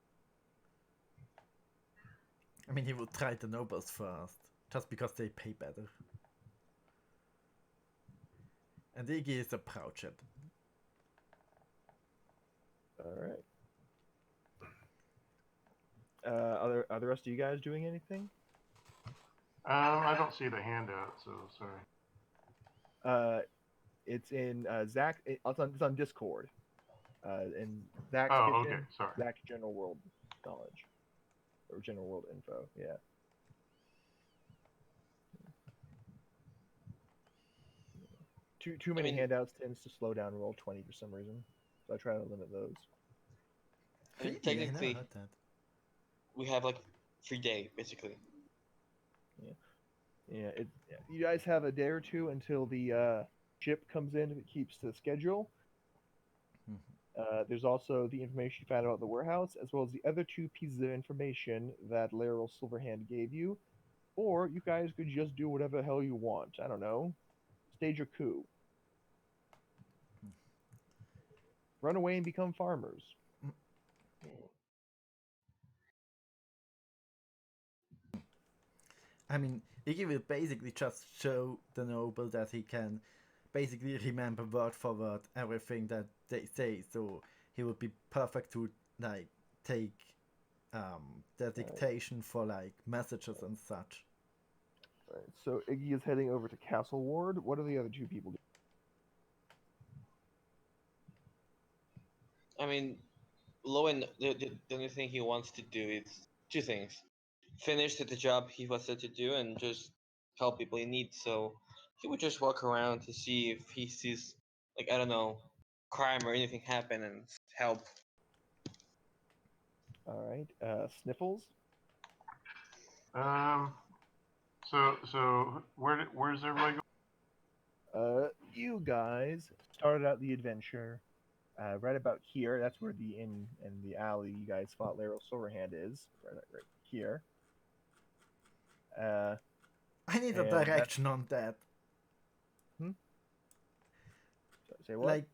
I mean, he would try the nobles first, just because they pay better. And Iggy is a proud chap. All right. Are the rest of you guys doing anything? I don't see the handout, so sorry. It's in Zach. It's on Discord. In Zach's Oh, kitchen. okay, sorry. Zach's general world knowledge or general world info. Yeah. Too many handouts tends to slow down Roll20 for some reason, so I try to limit those. I mean, Really? I never technically, heard that. we have like free day, basically. Yeah. You guys have a day or two until the ship comes in if it keeps to schedule. There's also the information you found about the warehouse, as well as the other two pieces of information that Laryl Silverhand gave you. Or you guys could just do whatever the hell you want. I don't know. Stage a coup. Run away and become farmers. I mean, Iggy will basically just show the noble that he can basically remember word for word everything that they say, so he would be perfect to like take the dictation for like messages and such. Right. So Iggy is heading over to Castle Ward. What are the other two people doing? I mean, Lowen, the only thing he wants to do is two things: finish the job he was set to do, and just help people in need. So he would just walk around to see if he sees, like, I don't know, crime or anything happen and help. All right. Sniffles. So where's everybody You guys started out the adventure right about here. That's where the inn and the alley you guys fought Laryl Silverhand is. Right here. I need a And that's- direction on that. Say what? Like,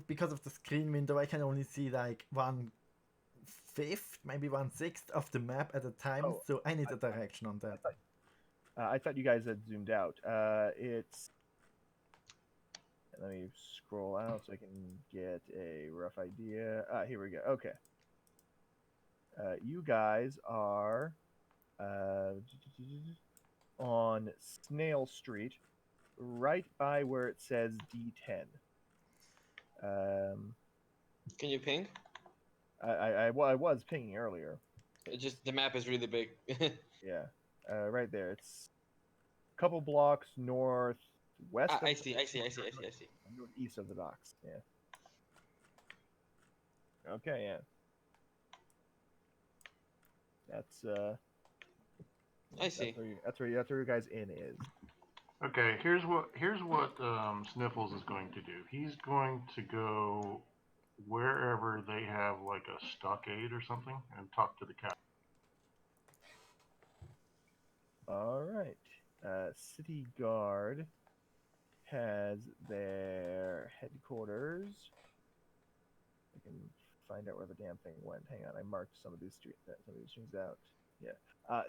because of the screen window, I can only see like 1/5, maybe 1/6 of the map at a time. Oh, So I need a direction on that. I thought you guys had zoomed out. It's. Let me scroll out so I can get a rough idea. Here we go. Okay. You guys are on Snail Street, right by where it says D10. Can you ping? I was pinging earlier. It just the map is really big. Yeah, right there. It's a couple blocks northwest. I see. Northeast of the docks. Yeah. Okay. Yeah. That's I see. That's where your guys' inn is. Okay, here's what Sniffles is going to do. He's going to go wherever they have like a stockade or something and talk to the cat. All right. City Guard has their headquarters. I can find out where the damn thing went. Hang on, I marked some of these streets out. Yeah.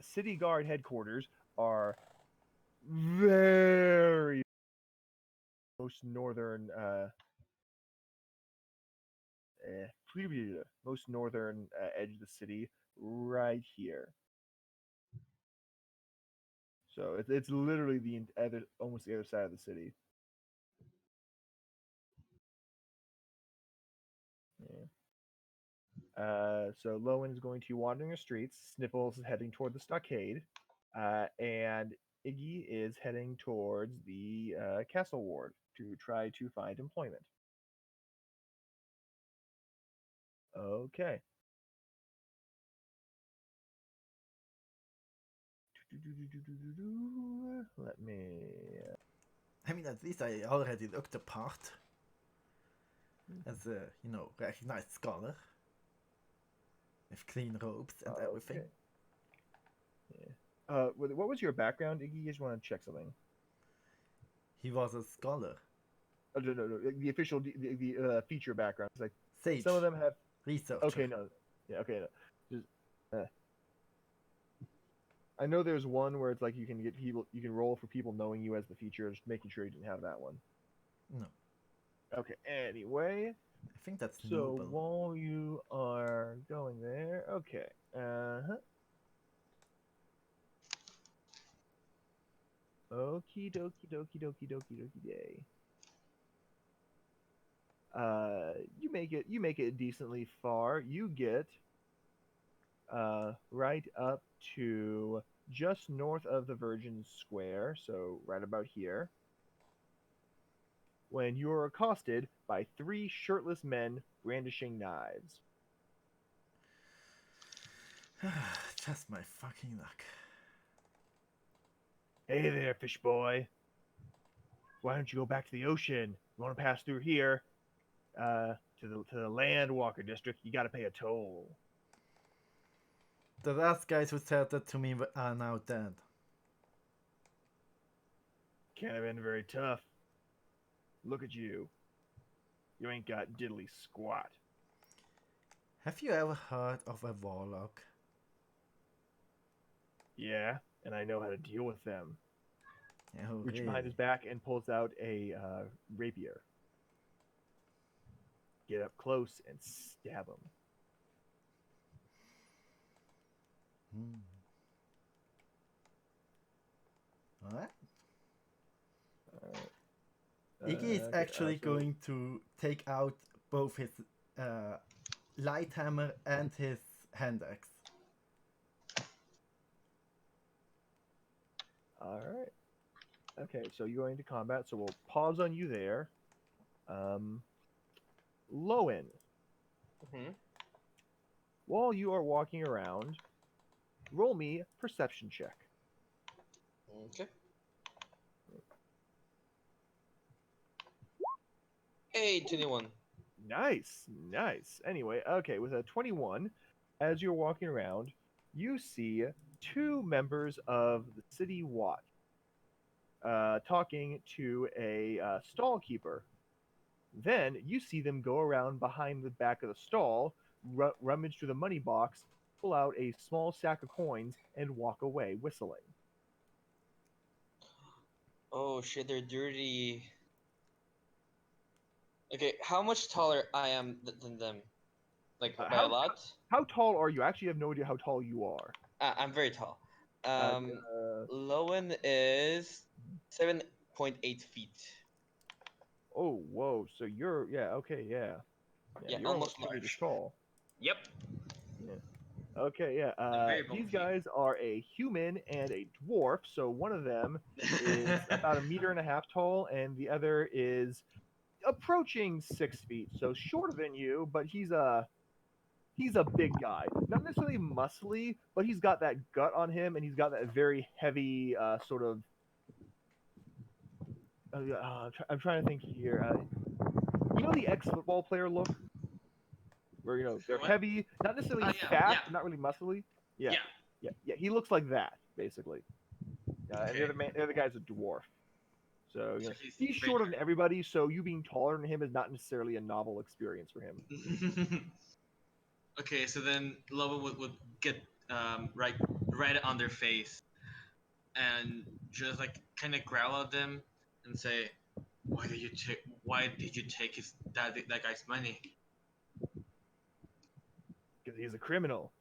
City Guard headquarters are very most northern most northern edge of the city, right here. So it's literally almost the other side of the city. Yeah. So Lowen is going to be wandering the streets. Sniffles is heading toward the stockade, and Iggy is heading towards the castle ward to try to find employment. Okay. Let me. I mean, at least I already looked the part as a, recognized scholar with clean robes and everything. Okay. Yeah. What was your background, Iggy? You just want to check something. He was a scholar. Oh, no. The official, the feature background. It's like Sage. some of them have. Researcher. Okay, no. Yeah, okay, no. Just. I know there's one where it's like you can roll for people knowing you as the feature. Just making sure you didn't have that one. No. Okay. Anyway. I think that's so noble. While you are going there, okay. Okie dokie day. You make it decently far. You get right up to just north of the Virgin Square, so right about here, when you are accosted by 3 shirtless men brandishing knives. Just my fucking luck. Hey there, fish boy. Why don't you go back to the ocean? You want to pass through here to to the Landwalker district, you got to pay a toll. The last guys who said that to me are now dead. Can't have been very tough. Look at you. You ain't got diddly squat. Have you ever heard of a warlock? Yeah, and I know how to deal with them. Oh, Reaches really? behind his back and pulls out a rapier. Get up close and stab him. Alright. Uh, Iggy is okay, actually so- going to take out both his light hammer and his hand axe. All right. Okay, so you're going to combat. So we'll pause on you there. Lowen, Mhm. while you are walking around, roll me a perception check. Okay. Hey, 21. Nice, nice. Anyway, okay, with a 21, as you're walking around, you see two members of the city watch talking to a stall keeper. Then you see them go around behind the back of the stall, rummage through the money box, pull out a small sack of coins, and walk away whistling. Oh shit, they're dirty. Okay, how much taller I am than them? Like by a lot? How tall are you? I actually have no idea how tall you are. I'm very tall. Uh, Lowen is 7.8 feet. oh, whoa. So you're, okay, yeah. Yeah, You're almost almost 2 meters large. tall. Yep. Okay, yeah. very These bulky. guys are a human and a dwarf. So one of them is about 1.5 meters tall, and the other is approaching 6 feet. So shorter than you, but he's a big guy. Not necessarily muscly, but he's got that gut on him, and he's got that very heavy sort of. I'm trying to think here. You know the ex-football player look, where they're What? heavy, not necessarily Yeah, fat, yeah. but not really muscly. Yeah, Yeah. yeah. He looks like that basically. And Okay. the other guy's a dwarf. So So he's very shorter than everybody. So you being taller than him is not necessarily a novel experience for him. Okay, so then Lowen would get right on their face and just like kind of growl at them and say, Why did you take that guy's money?" Because he's a criminal.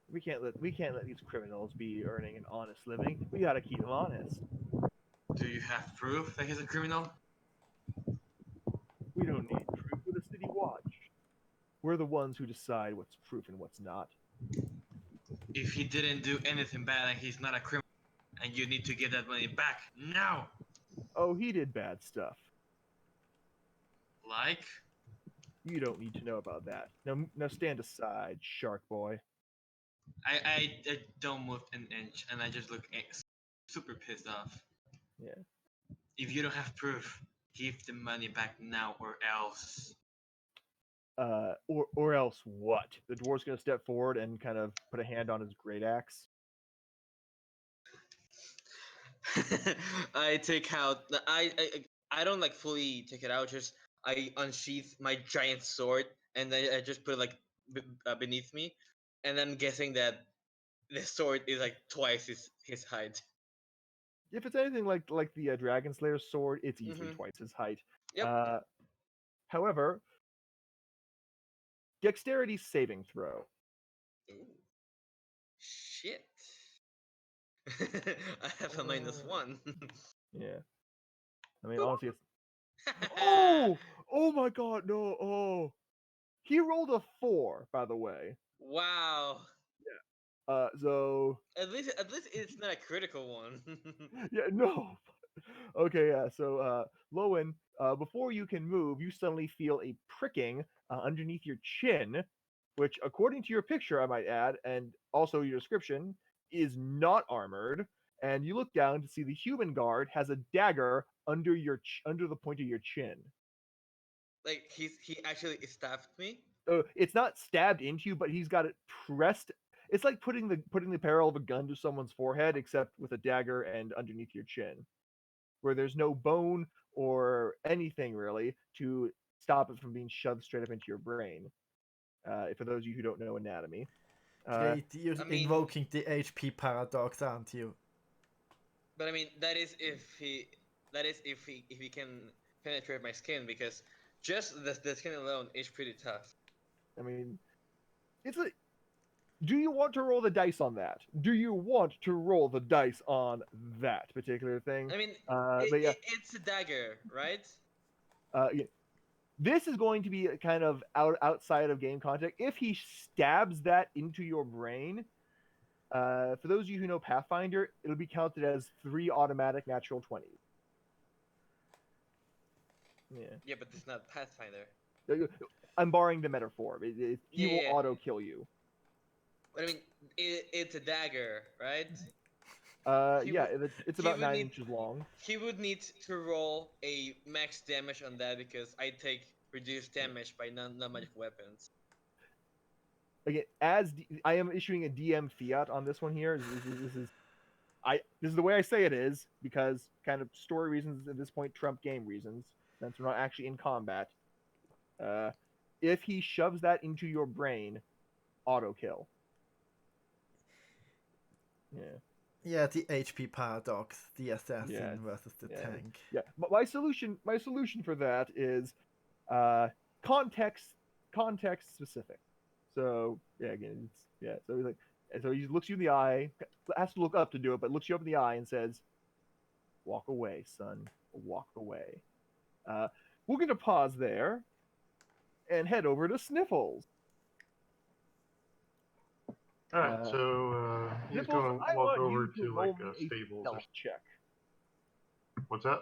We can't let these criminals be earning an honest living. We gotta keep them honest. Do you have proof that he's a criminal? We don't need proof with the city watch. We're the ones who decide what's proof and what's not. If he didn't do anything bad and he's not a criminal, and you need to get that money back now. Oh, he did bad stuff. Like? You don't need to know about that. Now stand aside, shark boy. I don't move an inch, and I just look super pissed off. Yeah. If you don't have proof, give the money back now or else. Or else what? The dwarf's gonna step forward and kind of put a hand on his great axe. I take out. I don't like fully take it out. Just I unsheath my giant sword and then I just put it like beneath me, and I'm guessing that the sword is like twice his height. If it's anything like the Dragon Slayer's sword, it's easily twice his height. Yep. However, dexterity saving throw. Ooh. Shit. I have a -1. Yeah. I mean, honestly, it's. Oh! Oh my god, no! Oh! He rolled a 4, by the way. Wow. So. At least it's not a critical one. Yeah, no! Okay, yeah, so, Lowen, before you can move, you suddenly feel a pricking underneath your chin, which, according to your picture, I might add, and also your description, is not armored. And you look down to see the human guard has a dagger under the point of your chin. Like he actually stabbed me. It's not stabbed into you, but he's got it pressed. It's like putting the barrel of a gun to someone's forehead, except with a dagger and underneath your chin, where there's no bone or anything really to stop it from being shoved straight up into your brain. For those of you who don't know anatomy, Great, you're I mean- invoking the HP paradox, aren't you? But I mean, that is if he can penetrate my skin, because just the skin alone is pretty tough. I mean, it's like, do you want to roll the dice on that? Do you want to roll the dice on that particular thing? I mean, But yeah, it's a dagger, right? yeah. This is going to be kind of outside of game context. If he stabs that into your brain, for those of you who know Pathfinder, it'll be counted as 3 automatic natural 20s. Yeah. Yeah, but it's not Pathfinder. I'm borrowing the metaphor. He will Yeah. auto kill you. But I mean, it's a dagger, right? He Yeah, would- it's he about would 9 need- inches long. He would need to roll a max damage on that, because I take reduced damage by non-magic weapons. Again, I am issuing a DM fiat on this one here. This is the way I say it is, because kind of story reasons at this point trump game reasons, since we're not actually in combat. If he shoves that into your brain, auto kill. Yeah. Yeah, the HP paradox, the assassin Yeah, versus the yeah. tank. Yeah. But my solution for that is context specific. So yeah, again, so he's like, and so he looks you in the eye, has to look up to do it, but looks you up in the eye and says, "Walk away, son. Walk away." We're gonna pause there and head over to Sniffles. All right, so he's Sniffles, going to I walk want over you to roll like me stables. stealth check. What's that?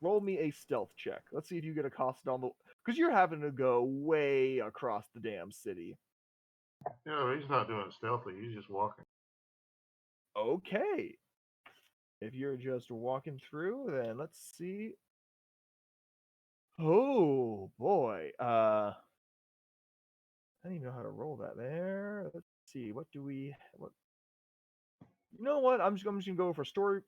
Roll me a stealth check. Let's see if you get accosted on the, because you're having to go way across the damn city. Yeah, he's not doing it stealthy. He's just walking. Okay. If you're just walking through, then let's see. Oh boy. I don't even know how to roll that there. Let's see. What you know what? I'm just gonna go for story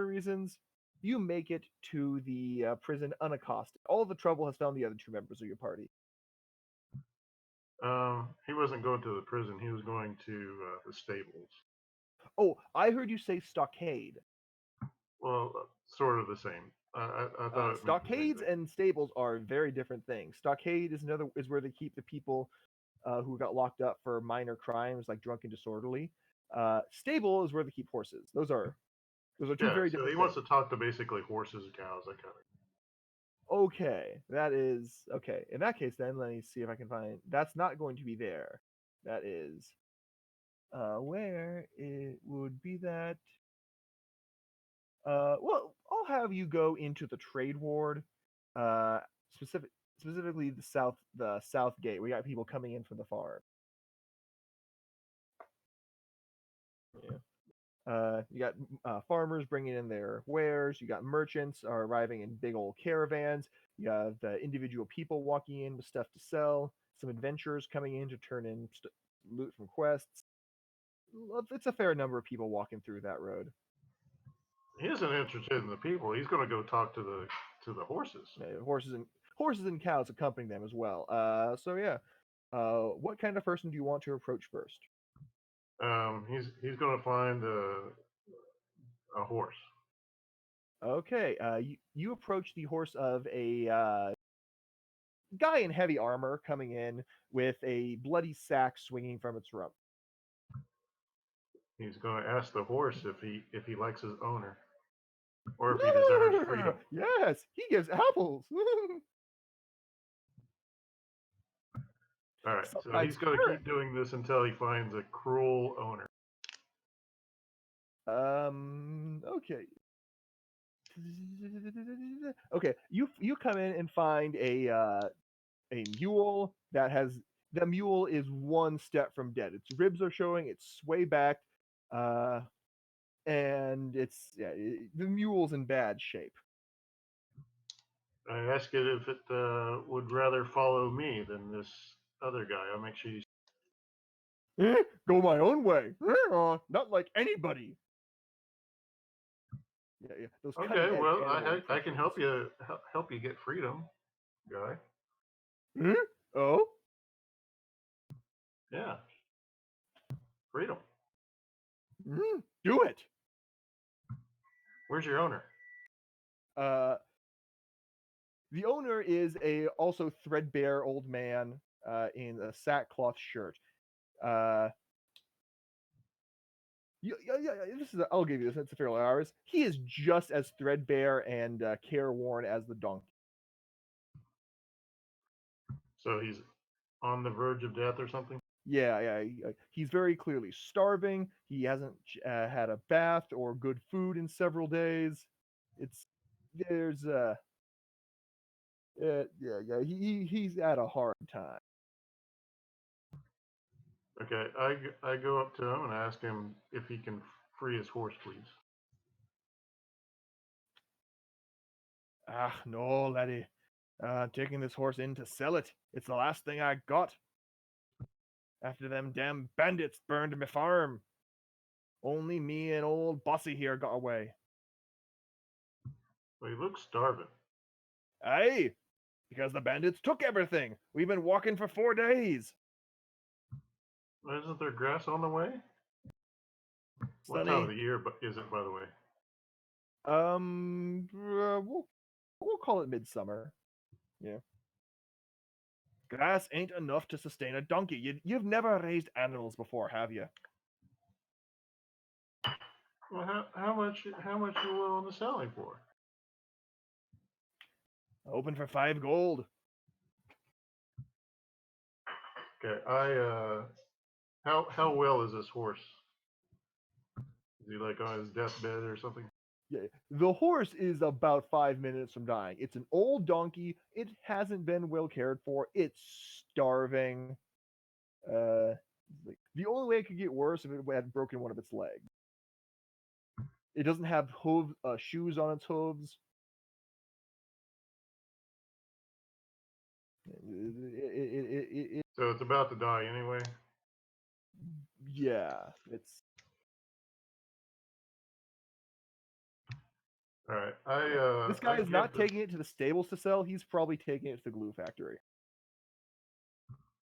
reasons. You make it to the prison unaccosted. All the trouble has found the other 2 members of your party. He wasn't going to the prison. He was going to the stables. Oh, I heard you say stockade. Well, sort of the same. I thought it meant the same Stockades thing. and stables are very different things. Stockade is where they keep the people who got locked up for minor crimes like drunk and disorderly. Stable is where they keep horses. Those are 2 Yeah, very so different he things. wants to talk to basically horses and cows, that kind of. Okay, that is okay. In that case, then let me see if I can find. That's not going to be there. That is where it would be that. Well, I'll have you go into the trade ward, uh, specifically the south gate. We got people coming in from the farm. Yeah. You got farmers bringing in their wares. You got merchants are arriving in big old caravans. You have individual people walking in with stuff to sell. Some adventurers coming in to turn in loot from quests. It's a fair number of people walking through that road. He isn't interested in the people. He's going to go talk to the horses. Horses and cows accompany them as well. So yeah, what kind of person do you want to approach first? He's going to find a horse. Okay, you approach the horse of a guy in heavy armor coming in with a bloody sack swinging from its rump. He's going to ask the horse if he likes his owner, or if he desires freedom. Yes, he gives apples. All right, so Sometimes he's going to carrots. keep doing this until he finds a cruel owner. Okay. Okay, you come in and find a mule that has the mule is 1 step from dead. Its ribs are showing, it's sway back, and the mule's in bad shape. I ask it if it would rather follow me than this other guy. I'll make sure you. Go my own way. Not like anybody. Yeah. Those Okay, cutting-edge well, animal I can help impressions. you help you get freedom, guy. Oh? Yeah, freedom. Do it. Where's your owner? The owner is a also threadbare old man in a sackcloth shirt. This is I'll give you this. It's a fairly ours. He is just as threadbare and careworn as the donkey. So he's on the verge of death or something. Yeah. He's very clearly starving. He hasn't had a bath or good food in several days. There's he's at a hard time. Okay, I go up to him and ask him if he can free his horse, please. Ah, no, laddie. Taking this horse in to sell it. It's the last thing I got. After them damn bandits burned my farm. Only me and old Bossy here got away. Well, he looks starving. Aye, because the bandits took everything. We've been walking for 4 days. Isn't there grass on the way? What time of the year is it, by the way? We'll call it midsummer. Yeah. Grass ain't enough to sustain a donkey. You've never raised animals before, have you? Well, how much you willing to sell him for? Open for 5 gold. Okay, how well is this horse? Is he like on his deathbed or something? Yeah, the horse is about 5 minutes from dying. It's an old donkey. It hasn't been well cared for. It's starving. The only way it could get worse if it had broken one of its legs. It doesn't have shoes on its hooves. So it's about to die anyway. Yeah, it's all right. this guy is not taking it to the stables to sell. He's probably taking it to the glue factory.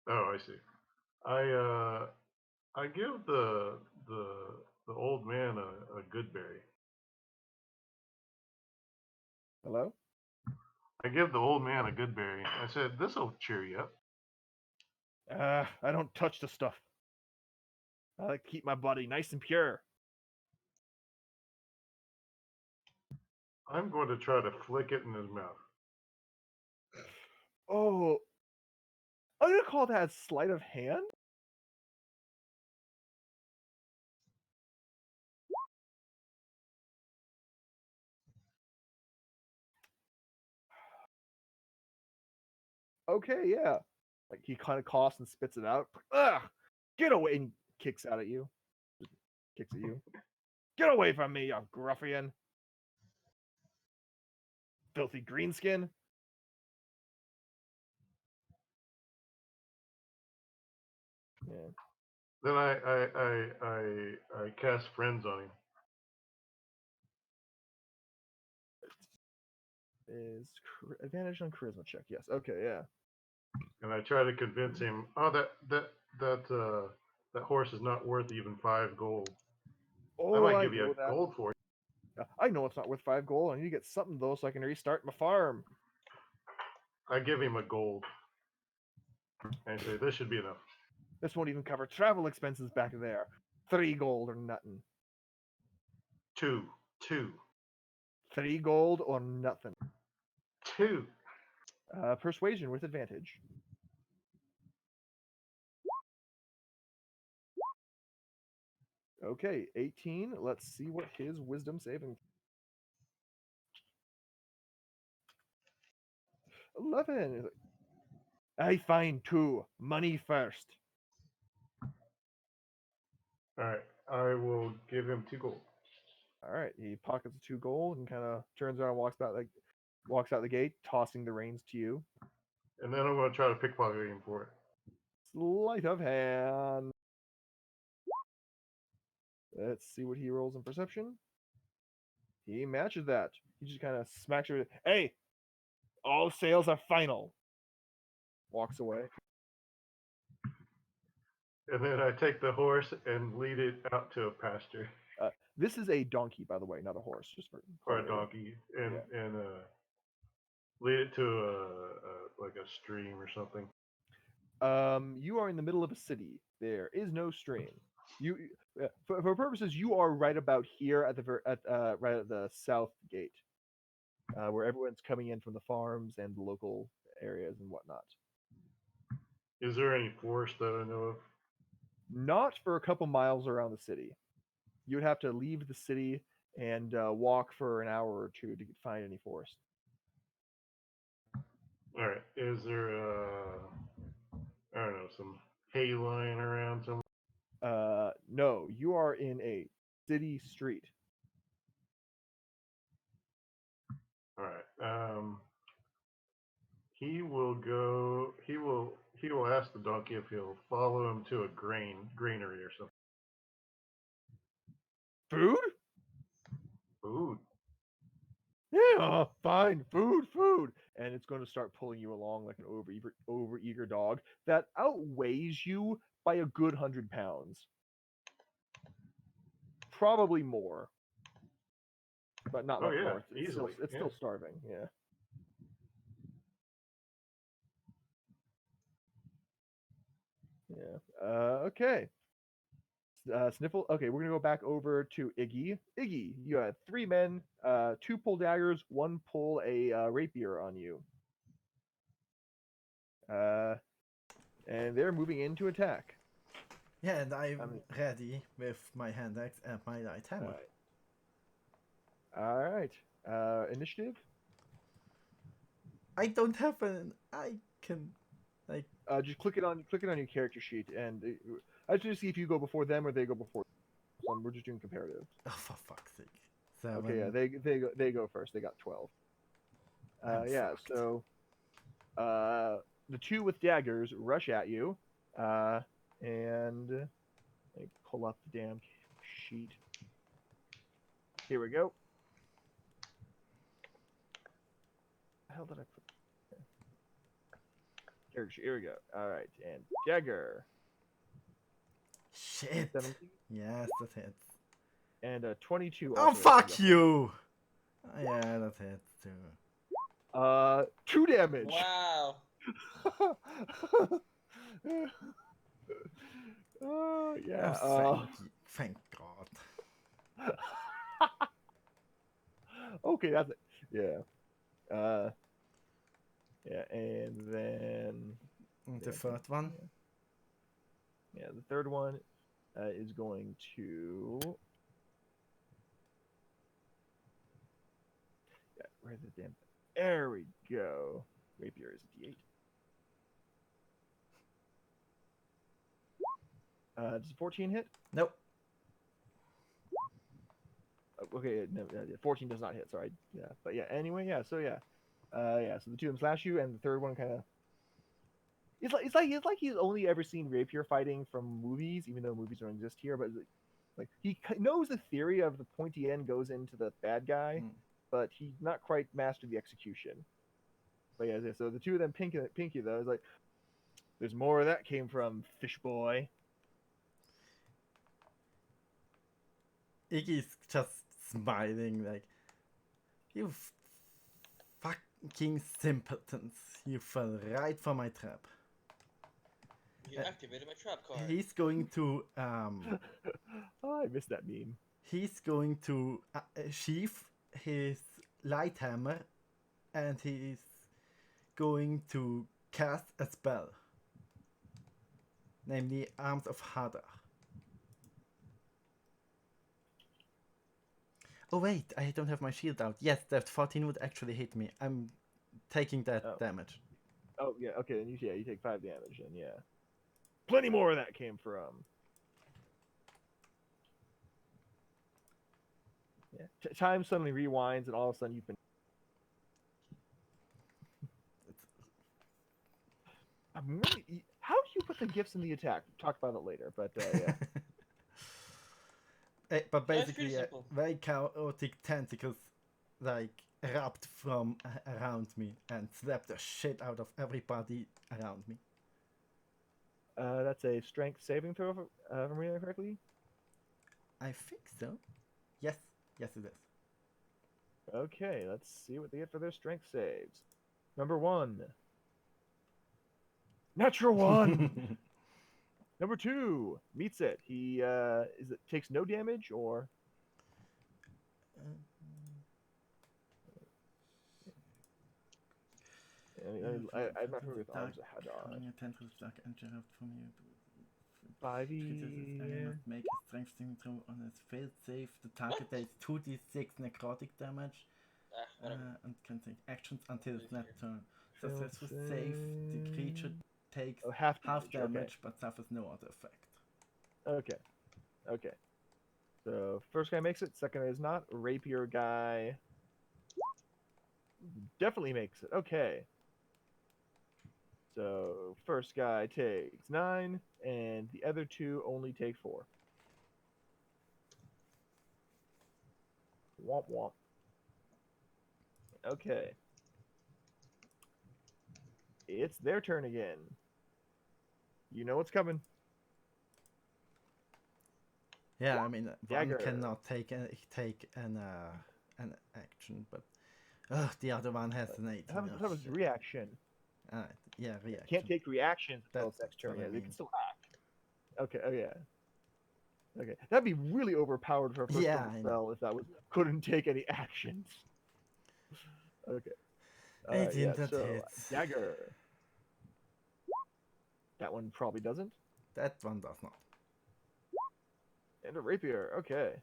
Oh, I see. I give the old man a good berry. Hello? I give the old man a good berry. I said, "This'll cheer you up." I don't touch the stuff. I like to keep my body nice and pure. I'm going to try to flick it in his mouth. Oh, I'm gonna call that sleight of hand. Okay, yeah. Like he kind of coughs and spits it out. Ugh! Get away! And kicks out at you. Kicks at you. Get away from me, you gruffian! Filthy greenskin. Yeah. Then I cast friends on him. Is advantage on charisma check? Yes. Okay. Yeah. And I try to convince him, oh, that horse is not worth even 5 gold. Oh, I might I give you know a that. gold for it. I know it's not worth 5 gold. I need to get something though, so I can restart my farm. I give him a gold. And I say, this should be enough. This won't even cover travel expenses back there. 3 gold or nothing. 2. 3 gold or nothing. 2. Persuasion with advantage. Okay, 18. Let's see what his wisdom saving. 11. I find 2. Money first. All right. I will give him 2 gold. All right, he pockets 2 gold and kind of turns around and walks back. Like, walks out the gate, tossing the reins to you. And then I'm going to try to pickpocket him for it. Sleight of hand. Let's see what he rolls in perception. He matches that. He just kind of smacks her. Hey, all sales are final. Walks away. And then I take the horse and lead it out to a pasture This is a donkey, by the way, not a horse. Just for or a clarity. donkey, and lead it to like a stream or something. You are in the middle of a city. There is no stream. You, for purposes, you are right about here at the right at the south gate, where everyone's coming in from the farms and the local areas and whatnot. Is there any forest that I know of? Not for a couple miles around the city. You would have to leave the city and walk for an hour or two to find any forest. All right. Is there I don't know, some hay lying around somewhere? No, you are in a city street. All right. He will go. He will ask the donkey if he'll follow him to a granary or something. Food? Food. Yeah, fine. Food. And it's going to start pulling you along like an overeager dog that outweighs you by a good 100 pounds. Probably more. But not Oh much yeah, more. It's easily. still starving, yeah. Yeah. Okay. Sniffle. Okay, we're gonna go back over to Iggy. Iggy, you had 3 men, 2 pull daggers, 1 pull a rapier on you. And they're moving in to attack. Yeah, and I'm ready with my hand axe and my light hammer. All right. Initiative. I don't have an icon. Like, Just click it on your character sheet, and I just need to see if you go before them or they go before. So we're just doing comparative. oh, for fuck's sake. 7. Okay, yeah, they go first. They got 12. Yeah, fucked. so the 2 with daggers rush at you, and let me pull up the damn sheet. Here we go. The hell did I put? Character sheet. Here we go. All right, and dagger. Shit. 17 Yes, that hits. and 22. Oh, also fuck hits. you! Oh, yeah, that hits too. 2 damage. Wow. Yeah. Oh, thank God. Okay, that's it. Yeah. Yeah, and then The third one. Yeah, the third one is going to. Yeah, where's the damn? There we go. Rapier is a D8. Does 14 hit? Nope. Okay, no, 14 does not hit. Sorry. Yeah, but yeah. Anyway, yeah. So yeah, yeah. So the 2 of them slash you, and the third one kind of. It's like he's only ever seen rapier fighting from movies, even though movies don't exist here. But like he knows the theory of the pointy end goes into the bad guy, but he's not quite mastered the execution. But yeah, so the 2 of them, Pinky though, is like, there's more of that came from Fish Boy. Iggy's just smiling like, you fucking simpletons. You fell right for my trap. You activated my trap card. He's going to Oh, I missed that meme. he's going to sheath his light hammer, and he's going to cast a spell, namely Arms of Hadar. Oh wait, I don't have my shield out. Yes, that 14 would actually hit me. I'm taking that damage. Oh yeah, okay. Then you take 5 damage, and yeah, plenty more of that came from. Yeah, time suddenly rewinds, and all of a sudden you've been I'm really. How do you put the gifts in the attack? Talk about it later, but yeah. But Yeah, it's pretty basically, simple. very chaotic tentacles like erupt from around me and slap the shit out of everybody around me. That's a strength saving throw, if I'm reading that correctly. I think so. Yes, yes it is. Okay, let's see what they get for their strength saves. Number 1. Natural 1! Number 2 meets it. He takes no damage or I'm not familiar with arms that are When your tentacles dark interrupt from you, 5e. enemy must make a strength saving throw on its failed save. The target takes 2d6 necrotic damage and can take actions until its next turn. Successful save, the creature takes half half damage. damage but suffers no other effect. Okay. Okay. So first guy makes it, second is not. Rapier guy definitely makes it. Okay. So first guy takes 9, and the other 2 only take 4. Womp womp. Okay. It's their turn again. You know what's coming. Yeah, I mean Dagger. one cannot take an action, but the other one has an 18. That was reaction. Alright, yeah, reaction. Can't take reactions until its That's next turn. what I Yeah, they mean. can still act. Okay. Oh yeah. Okay, that'd be really overpowered for a first Yeah, level I know. spell if that was couldn't take any actions. Okay. 18, Yeah, that so hits. dagger. That one probably doesn't. That one does not. And a rapier. Okay.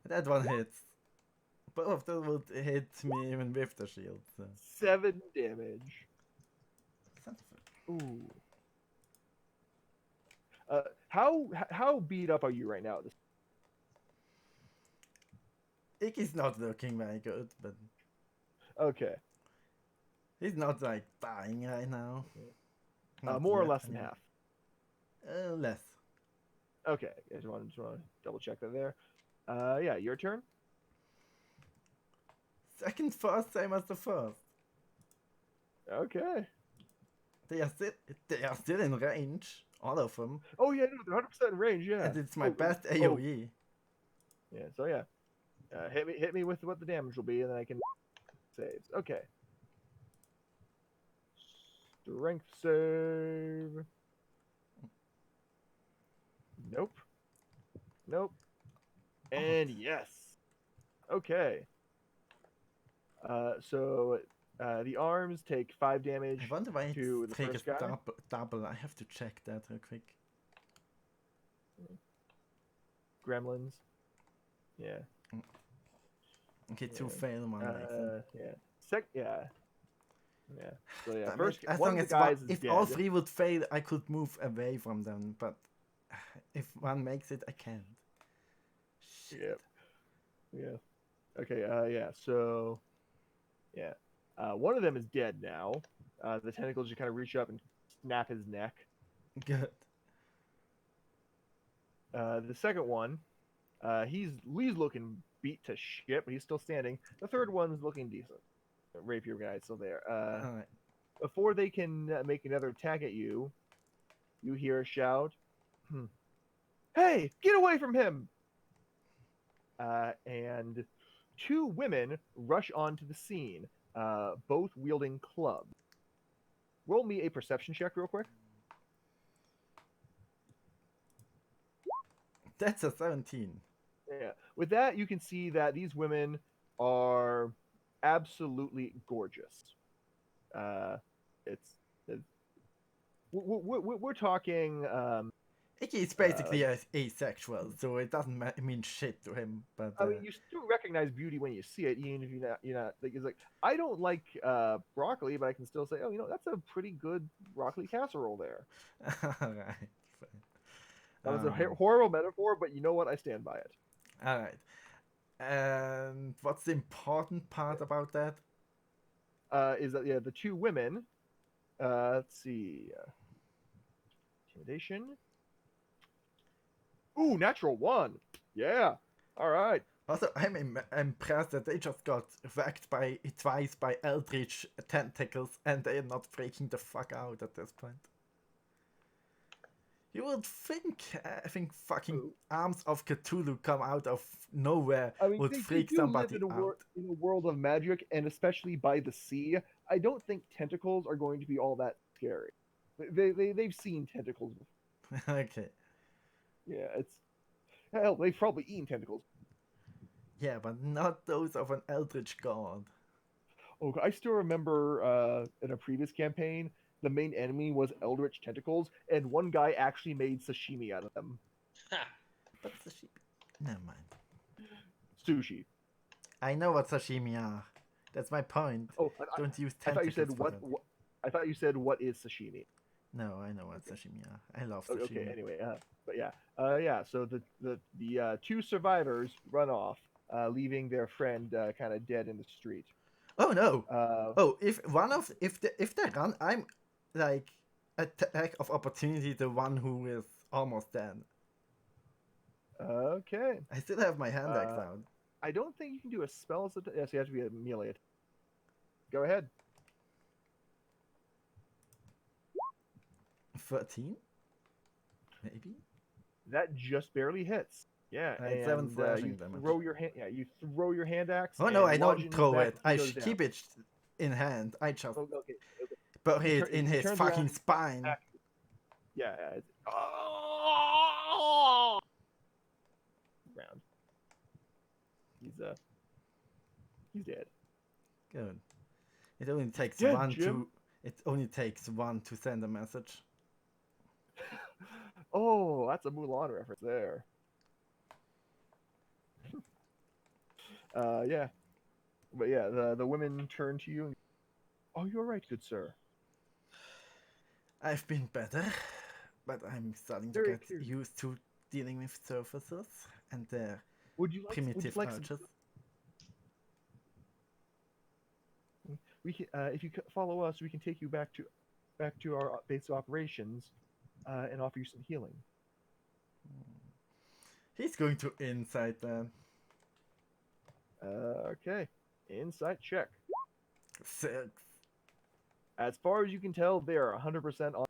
That one hits. Both of them would hit me even with the shield. So. 7 damage. Son of a- Ooh. How beat up are you right now? Iggy's not looking very good, but Okay. he's not like dying right now. Not More or yet, less than anyway. half. Less. Okay. I just want to double check that there. Yeah, your turn. Second first, same as the first. Okay. They are still in range, all of them, Oh yeah, no, they're 100% in range. Yeah. and it's my Oh, best oh. AOE. Yeah. So yeah, hit me with what the damage will be, and then I can saves. Okay. Strength save. Nope. Nope. And yes. Okay. So the arms take 5 damage I wonder why to it the triggers first guy. double. I have to check that real quick. Gremlins. Yeah. Okay, 2 Yeah. fail, 1 makes it. Yeah. Yeah. Yeah. So yeah, I first mean, as one long of as the guys is if dead. all 3 would fail, I could move away from them, but if one makes it, I can't. Shit. Yep. Yeah. Okay. Yeah. So. Yeah. One of them is dead now. The tentacles just kind of reach up and snap his neck. Good. The second one, he's looking beat to shit, but he's still standing. The third one's looking decent. The rapier guy's still there. Alright. Before they can make another attack at you, you hear a shout. Hey, get away from him! And 2 women rush onto the scene, both wielding clubs. Roll me a perception check real quick. That's a 17. Yeah. With that, you can see that these women are absolutely gorgeous. We're talking. Iggy is basically asexual, so it doesn't mean shit to him. But I mean, you still recognize beauty when you see it, even if you're not. Like, it's like I don't like broccoli, but I can still say, oh, that's a pretty good broccoli casserole there. Alright. That was a horrible metaphor, but you know what? I stand by it. Alright. And what's the important part about that? Is that the 2 women? Let's see. Intimidation. Ooh, natural 1. Yeah. All right. Also, I'm impressed that they just got whacked twice by eldritch tentacles and they're not freaking the fuck out at this point. You would think, I think fucking arms of Cthulhu come out of nowhere I mean, would they freak do live somebody in a, out. in a world of magic, and especially by the sea. I don't think tentacles are going to be all that scary. They've seen tentacles before. Okay. Yeah, it's hell. They've probably eaten tentacles. Yeah, but not those of an eldritch god. Oh, I still remember in a previous campaign, the main enemy was eldritch tentacles, and one guy actually made sashimi out of them. Ha! What's sashimi? Never mind. Sushi. I know what sashimi are. That's my point. Oh, Don't use I thought you tentacles said for what, that. what? I thought you said what is sashimi. No, I know what sashimi are. I love sashimi. Okay. Anyway, but yeah. So the two survivors run off, leaving their friend kind of dead in the street. Oh no! Uh, If they run, I'm like attack of opportunity. The one who is almost dead. Okay. I still have my hand axe Uh, out. I don't think you can do a spell. Yes, you have to be a melee attack. Go ahead. 13? Maybe? That just barely hits. Yeah, Right, 7 and slashing you damage. throw your hand. Yeah, you throw your hand axe. Oh no, and I don't lodge in his throw back, it. he I goes down. keep it in hand. I just Oh, okay. bury He it in he his turns fucking around, spine. back. Yeah. Oh! Round. He's dead. Good. It only takes Dead, one Jim. to. It only takes one to send a message. Oh, that's a Mulan reference there. Yeah. But yeah, the women turn to you and, oh, you're right, good sir. I've been better, but I'm starting to Very get clear. used to dealing with surfaces and their Would you like primitive some, urges. we can if you follow us, we can take you back to our base of operations and offer you some healing. He's going to insight then. Okay. Insight check. 6. As far as you can tell, they are 100% on.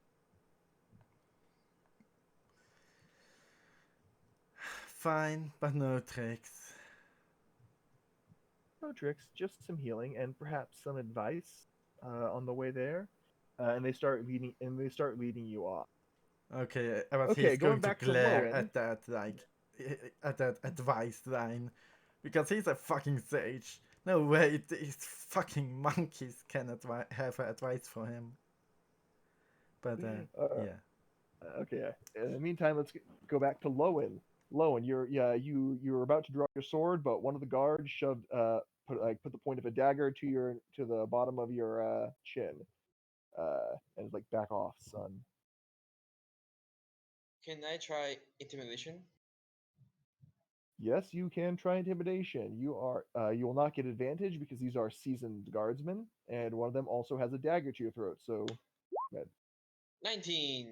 Fine, but no tricks. No tricks, just some healing and perhaps some advice on the way there. And they start leading you off. Okay, but Okay, he's going going to back to glare Lowen. at that, at that advice line. Because he's a fucking sage. No way, these fucking monkeys can have advice for him. But, yeah. Okay. In the meantime, let's go back to Lowen. Lowen, you're about to draw your sword, but one of the guards put the point of a dagger to the bottom of your chin, and is like, back off, son. Can I try intimidation? Yes, you can try intimidation. You will not get advantage because these are seasoned guardsmen, and one of them also has a dagger to your throat. So, 19.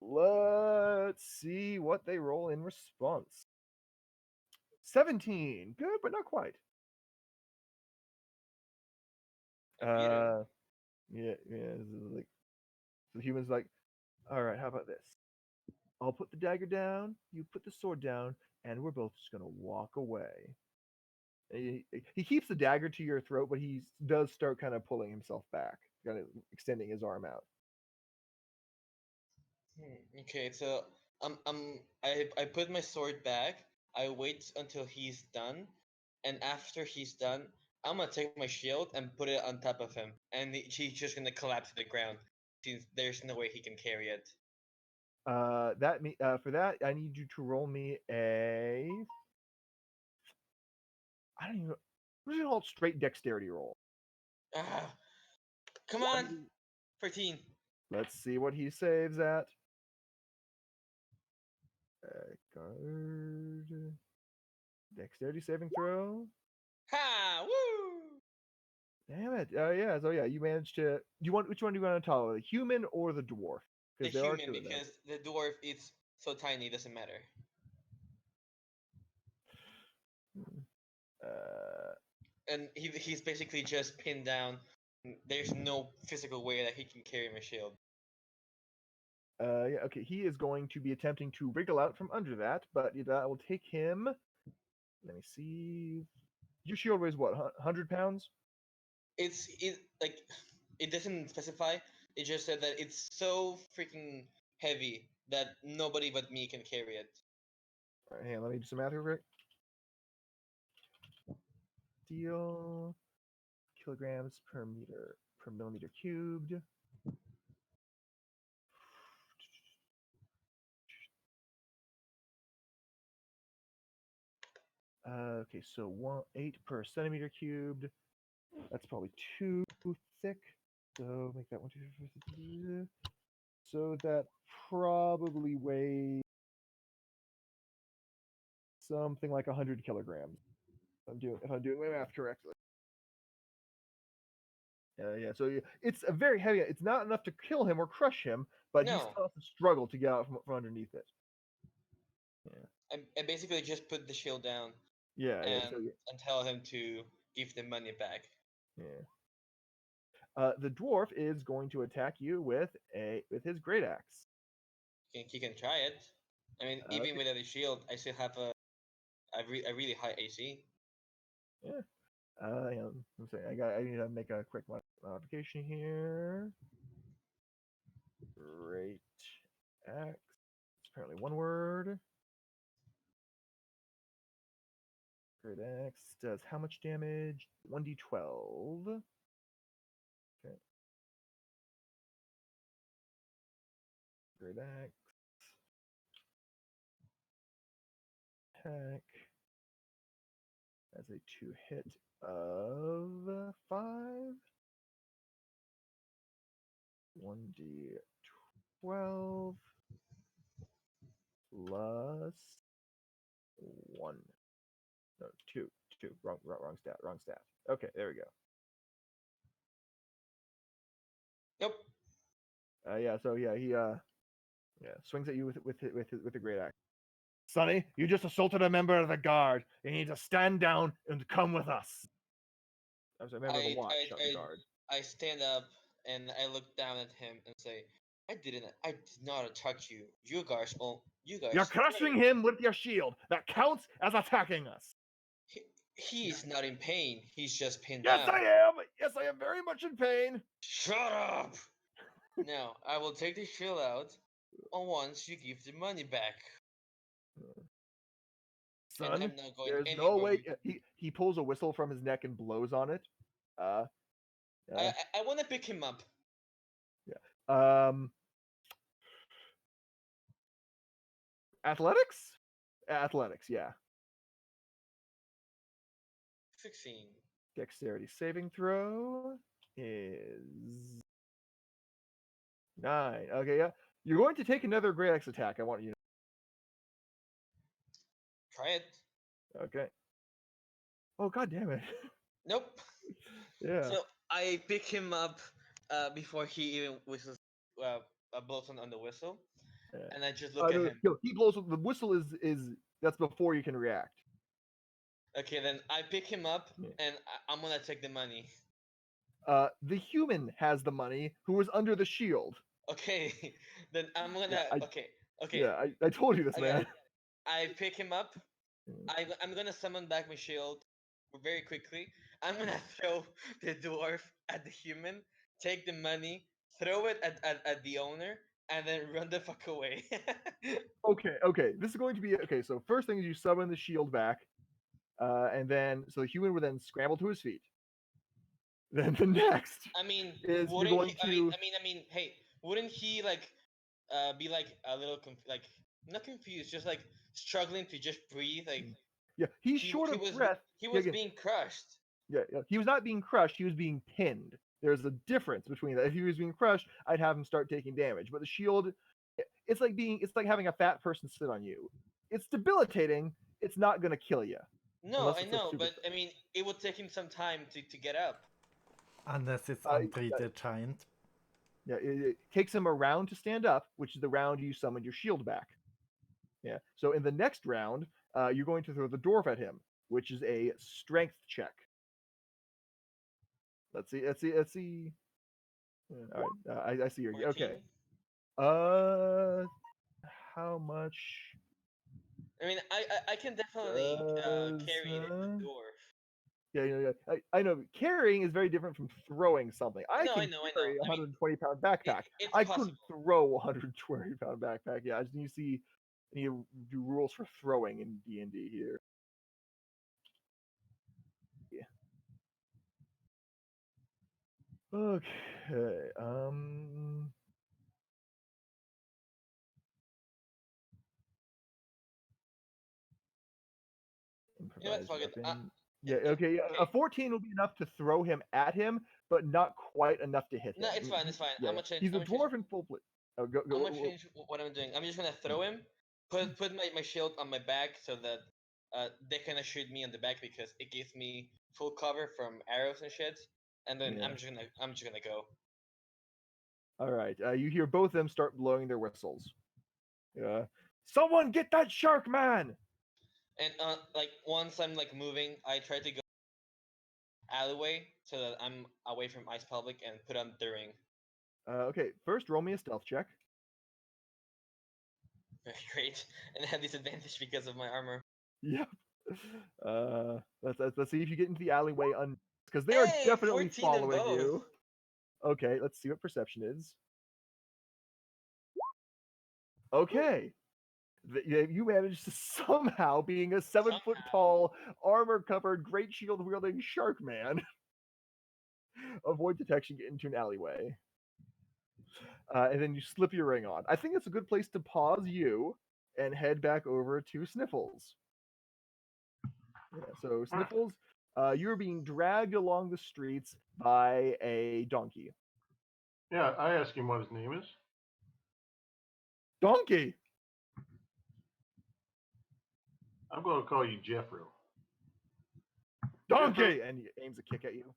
let's see what they roll in response. 17, good, but not quite. I beat him. Yeah. This is like, the human's like, all right, how about this? I'll put the dagger down, you put the sword down, and we're both just gonna walk away. He keeps the dagger to your throat, but he does start kind of pulling himself back, kind of extending his arm out. Okay, so I put my sword back. I wait until he's done, and after he's done, I'm gonna take my shield and put it on top of him, and he's just gonna collapse to the ground since there's no way he can carry it. For that, I need you to roll me a. I don't even. We're just gonna call it straight dexterity roll. Ah, come on, 13. Let's see what he saves at. Guard. Dexterity saving throw. Ha! Woo! Damn it. Yeah. So yeah, you managed to. Do you want which one do you want to tolerate? The human or the dwarf? The there are human, two of them. because the dwarf is so tiny, it doesn't matter. And he's basically just pinned down. There's no physical way that he can carry my shield. Yeah, okay, he is going to be attempting to wriggle out from under that, but that will take him. Let me see. Your shield weighs what? 100 pounds? It doesn't specify. It just said that it's so freaking heavy that nobody but me can carry it. All right, hang on, let me do some math real quick. Steel kilograms per millimeter cubed. Okay, so 8 per centimeter cubed. That's probably too thick. So make that 1, 2, 3, 4, 6. So that probably weighs something like 100 kilograms. If I'm doing my math correctly. Yeah. So it's a very heavy. It's not enough to kill him or crush him, but he No. still has to struggle to get out from underneath it. Yeah. I basically just put the shield down Yeah. and tell him to give the money back. Yeah. The dwarf is going to attack you with his great axe. He can try it. I mean, even Okay. without a shield, I still have a really high AC. Yeah. Hang on. I'm sorry. I need to make a quick modification here. Great axe. It's apparently one word. Great axe does how much damage? 1d12. Okay. Great axe. Attack. That's a 2 hit of 5. 1d12 plus 1. No, 2. Wrong stat. Okay, there we go. Yep. He swings at you with the great axe. Sonny, you just assaulted a member of the guard. You need to stand down and come with us. I'm sorry, member of the watch, not the guard. I stand up and I look down at him and say, I did not attack you. You guys. You're crushing him with your shield. That counts as attacking us. He's not in pain. He's just pinned Yes, down. I am. Yes, I am very much in pain. Shut up. Now, I will take the shield out once you give the money back. Son, and I'm not going there's anywhere. no way. He pulls a whistle from his neck and blows on it. I want to pick him up. Yeah. Athletics? Athletics, yeah. 16. Dexterity saving throw is 9. Okay, yeah. You're going to take another Great Axe attack. I want you to. Try it. Okay. Oh, god damn it. Nope. Yeah. So I pick him up before he even whistles, blows on the whistle, and I just look at him. He blows. The whistle is that's before you can react. Okay, then I pick him up and I'm gonna take the money. The human has the money who was under the shield. Okay, then I'm gonna. Yeah, okay. Yeah, I told you this, man. I pick him up. I'm gonna summon back my shield very quickly. I'm gonna throw the dwarf at the human, take the money, throw it at the owner, and then run the fuck away. Okay. This is going to be okay. So first thing is you summon the shield back, and then so the human would then scramble to his feet. Then the next. I mean, is you're going to. Hey, wouldn't he be like a little not confused, just like struggling to just breathe, like. Yeah, he's short of breath. He was being crushed. Yeah, he was not being crushed. He was being pinned. There's a difference between that. If he was being crushed, I'd have him start taking damage. But the shield, it's like having a fat person sit on you. It's debilitating. It's not going to kill you. No, I know, but I mean, it would take him some time to get up. Unless it's untreated giant. Yeah, it takes him a round to stand up, which is the round you summoned your shield back. Yeah. So in the next round, you're going to throw the dwarf at him, which is a strength check. Let's see. All right, I see your 14. okay. How much? I mean, I can definitely carry the dwarf. Yeah. I know carrying is very different from throwing something. I No, I can know. carry a I mean, 120-pound backpack. it's I possible. couldn't throw a 120-pound backpack. Yeah, I just need to see. I need to do rules for throwing in D&D here. Yeah. Okay. You know what? Fuck it. Yeah. Okay. Yeah. A 14 will be enough to throw him at him, but not quite enough to hit him. No, it's fine. It's fine. Yeah. I'm gonna change. He's a dwarf in full plate. Oh, go. I'm gonna change what I'm doing. I'm just gonna throw him, put my shield on my back so that they cannot shoot me on the back because it gives me full cover from arrows and shit. And then Yeah. I'm just gonna go. All right. You hear both of them start blowing their whistles. Yeah. Someone get that shark man! And like once I'm like moving, I try to go alleyway so that I'm away from Ice Public and put on the ring. Okay. First, roll me a stealth check. Very great. And I have disadvantage because of my armor. Yep. Let's see if you get into the alleyway because they are Hey, definitely 14 in following both. you. Okay, let's see what perception is. Okay. You managed to somehow, being a 7-foot tall, armor covered, great shield wielding shark man, avoid detection, get into an alleyway. And then you slip your ring on. I think it's a good place to pause you and head back over to Sniffles. Yeah, so Sniffles, you're being dragged along the streets by a donkey. Yeah, I asked him what his name is. Donkey! I'm going to call you Jeffro. Donkey! Jeffro? And he aims a kick at you.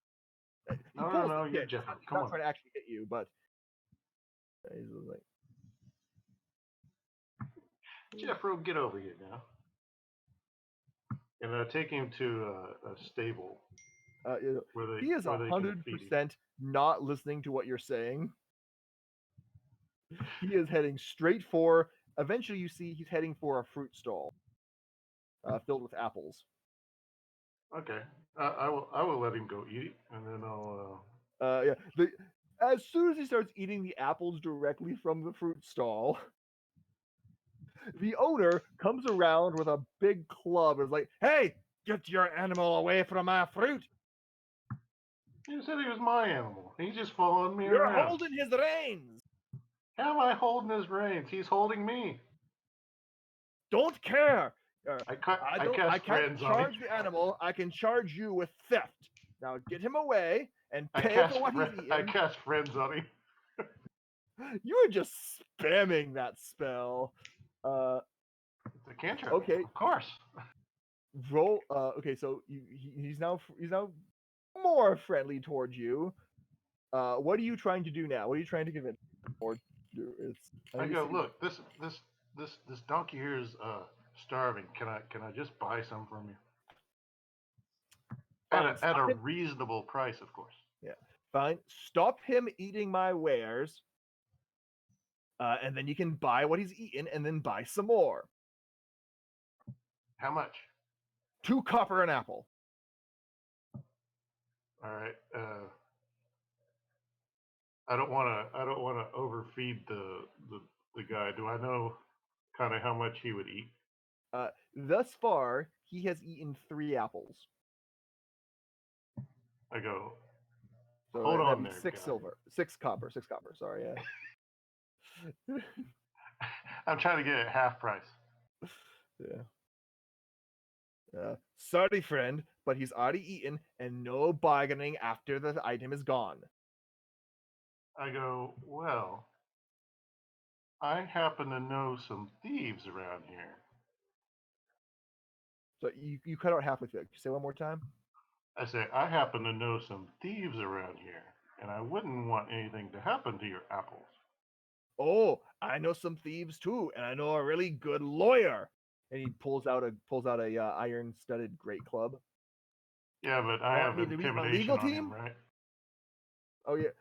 He No, pulls no, the you're kick. Jeffro. He's Come not on. trying to actually hit you, but he's like, Jeffro, get over here now. And take him to a stable. he is 100% not listening to what you're saying. He is heading straight for. Eventually, you see he's heading for a fruit stall filled with apples. Okay, I will let him go eat it, and then I'll. Yeah. As soon as he starts eating the apples directly from the fruit stall, the owner comes around with a big club and is like, "Hey, get your animal away from my fruit! He said he was my animal. He's just following me You're around. holding his reins! How am I holding his reins? He's holding me. Don't care! I I cast can't friends on charge him. the animal. I can charge you with theft. Now get him away and I pay cast, for what he's eating." I cast friends on him. You are just spamming that spell. It's a cantrip. Okay. Of course. Roll. Okay, so he's now more friendly towards you. What are you trying to do now? What are you trying to convince him or do? I go, look, this donkey here is starving. Can I just buy some from you? At a reasonable price, of course. Yeah, fine. Stop him eating my wares, and then you can buy what he's eaten, and then buy some more. How much? 2 copper an apple. All right. I don't want to overfeed the guy. Do I know kind of how much he would eat? Thus far, he has eaten 3 apples. I go. So Hold on be there, 6 guy. silver, 6 copper, 6 copper. Sorry, yeah. I'm trying to get it half price. Yeah. Sorry, friend, but he's already eaten, and no bargaining after the item is gone. I go, well, I happen to know some thieves around here. So you cut out halfway through. Can you say one more time? I say, I happen to know some thieves around here, and I wouldn't want anything to happen to your apples. Oh, I know some thieves too, and I know a really good lawyer. And he pulls out a iron studded great club. Yeah, but I Want have me to be my intimidation legal on team? him, right? Oh yeah.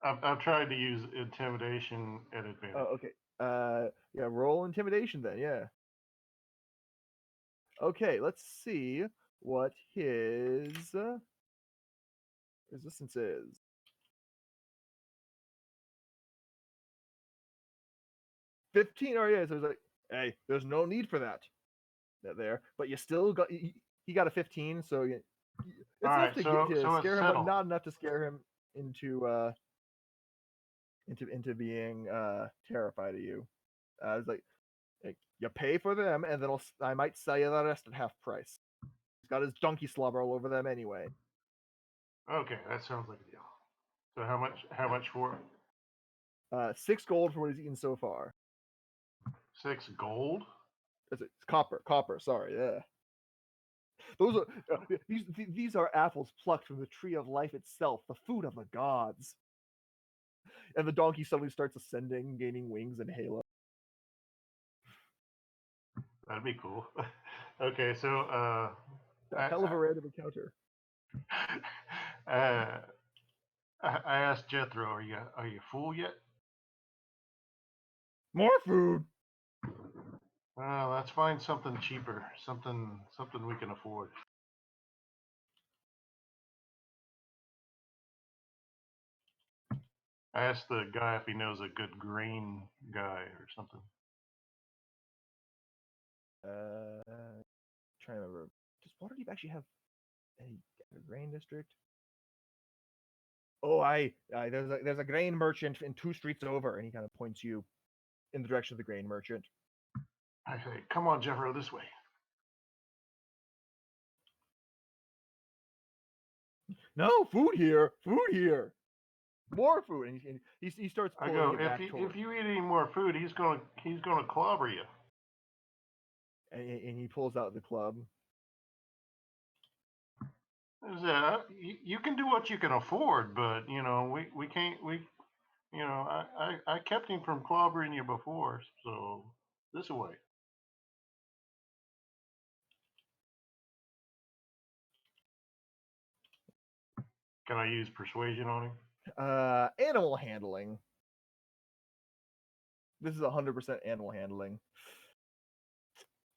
I've tried to use intimidation at advantage. Oh okay. Yeah. Roll intimidation then. Yeah. Okay. Let's see what his resistance is. 15. Oh yeah. So it's like, hey, there's no need for that. There, but you still got he got a 15, so it's All enough right, to so it's scare him, but settled. not enough to scare him into being terrified of you. It's like you pay for them, and then I might sell you the rest at half price. He's got his donkey slobber all over them anyway. Okay, that sounds like a deal. So how much? How much for? 6 gold for what he's eaten so far. 6 gold? It's copper. Sorry, yeah. Those are these are apples plucked from the tree of life itself, the food of the gods. And the donkey suddenly starts ascending, gaining wings and halo. That'd be cool. Okay, so A hell of a random encounter. I asked Jethro, are you full yet? More food. Let's find something cheaper, something we can afford. I asked the guy if he knows a good grain guy or something. Trying to remember. Does Waterdeep actually have any grain district? Oh, there's a grain merchant in 2 streets over, and he kind of points you in the direction of the grain merchant. I say, come on, Jethro, this way. No, food here, more food, and he starts I pulling go, you back toward. if you eat any more food, he's gonna clobber you. And he pulls out the club. You can do what you can afford, but we can't I kept him from clobbering you before, so this way. Can I use persuasion on him? Animal handling. This is 100% animal handling.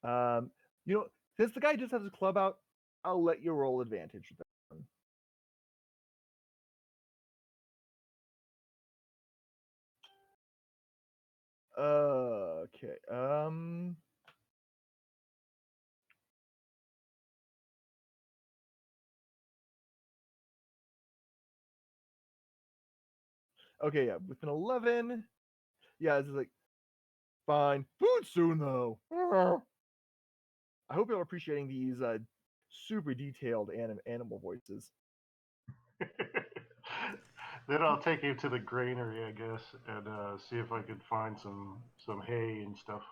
Since the guy just has his club out, I'll let you roll advantage with that one. Okay. Okay, yeah, with an 11. Yeah, it's like fine. Food soon though. I hope you're appreciating these super detailed animal voices. Then I'll take him to the granary, I guess, and see if I could find some hay and stuff.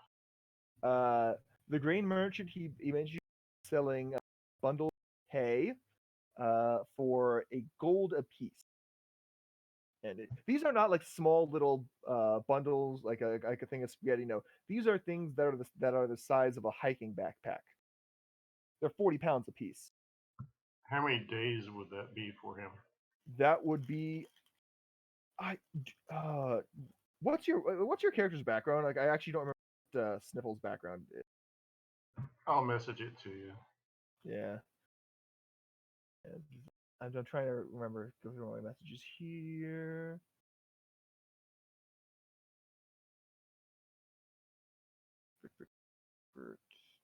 The grain merchant he mentioned selling bundles of hay for a gold apiece. And these are not like small little bundles like a thing of spaghetti. No, these are things that are the size of a hiking backpack. They're 40 pounds apiece. How many days would that be for him? That would be what's your character's background? Like I actually don't remember what, Sniffle's background is. I'll message it to you. Yeah. I'm trying to remember, go through all my messages here.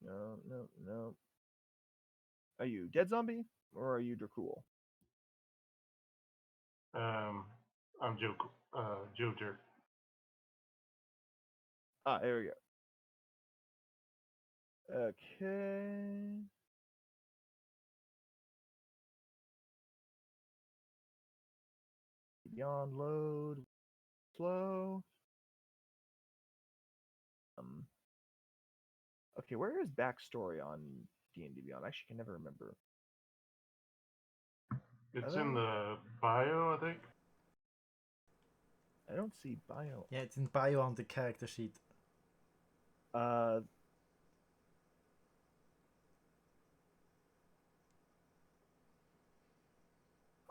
No. Are you Dead Zombie or are you Dracul? I'm Joe Jerk. There we go. Okay. Beyond load. Slow. Okay, where is backstory on D&D Beyond? I actually can never remember. It's in the bio, I think. I don't see bio. Yeah, it's in bio on the character sheet.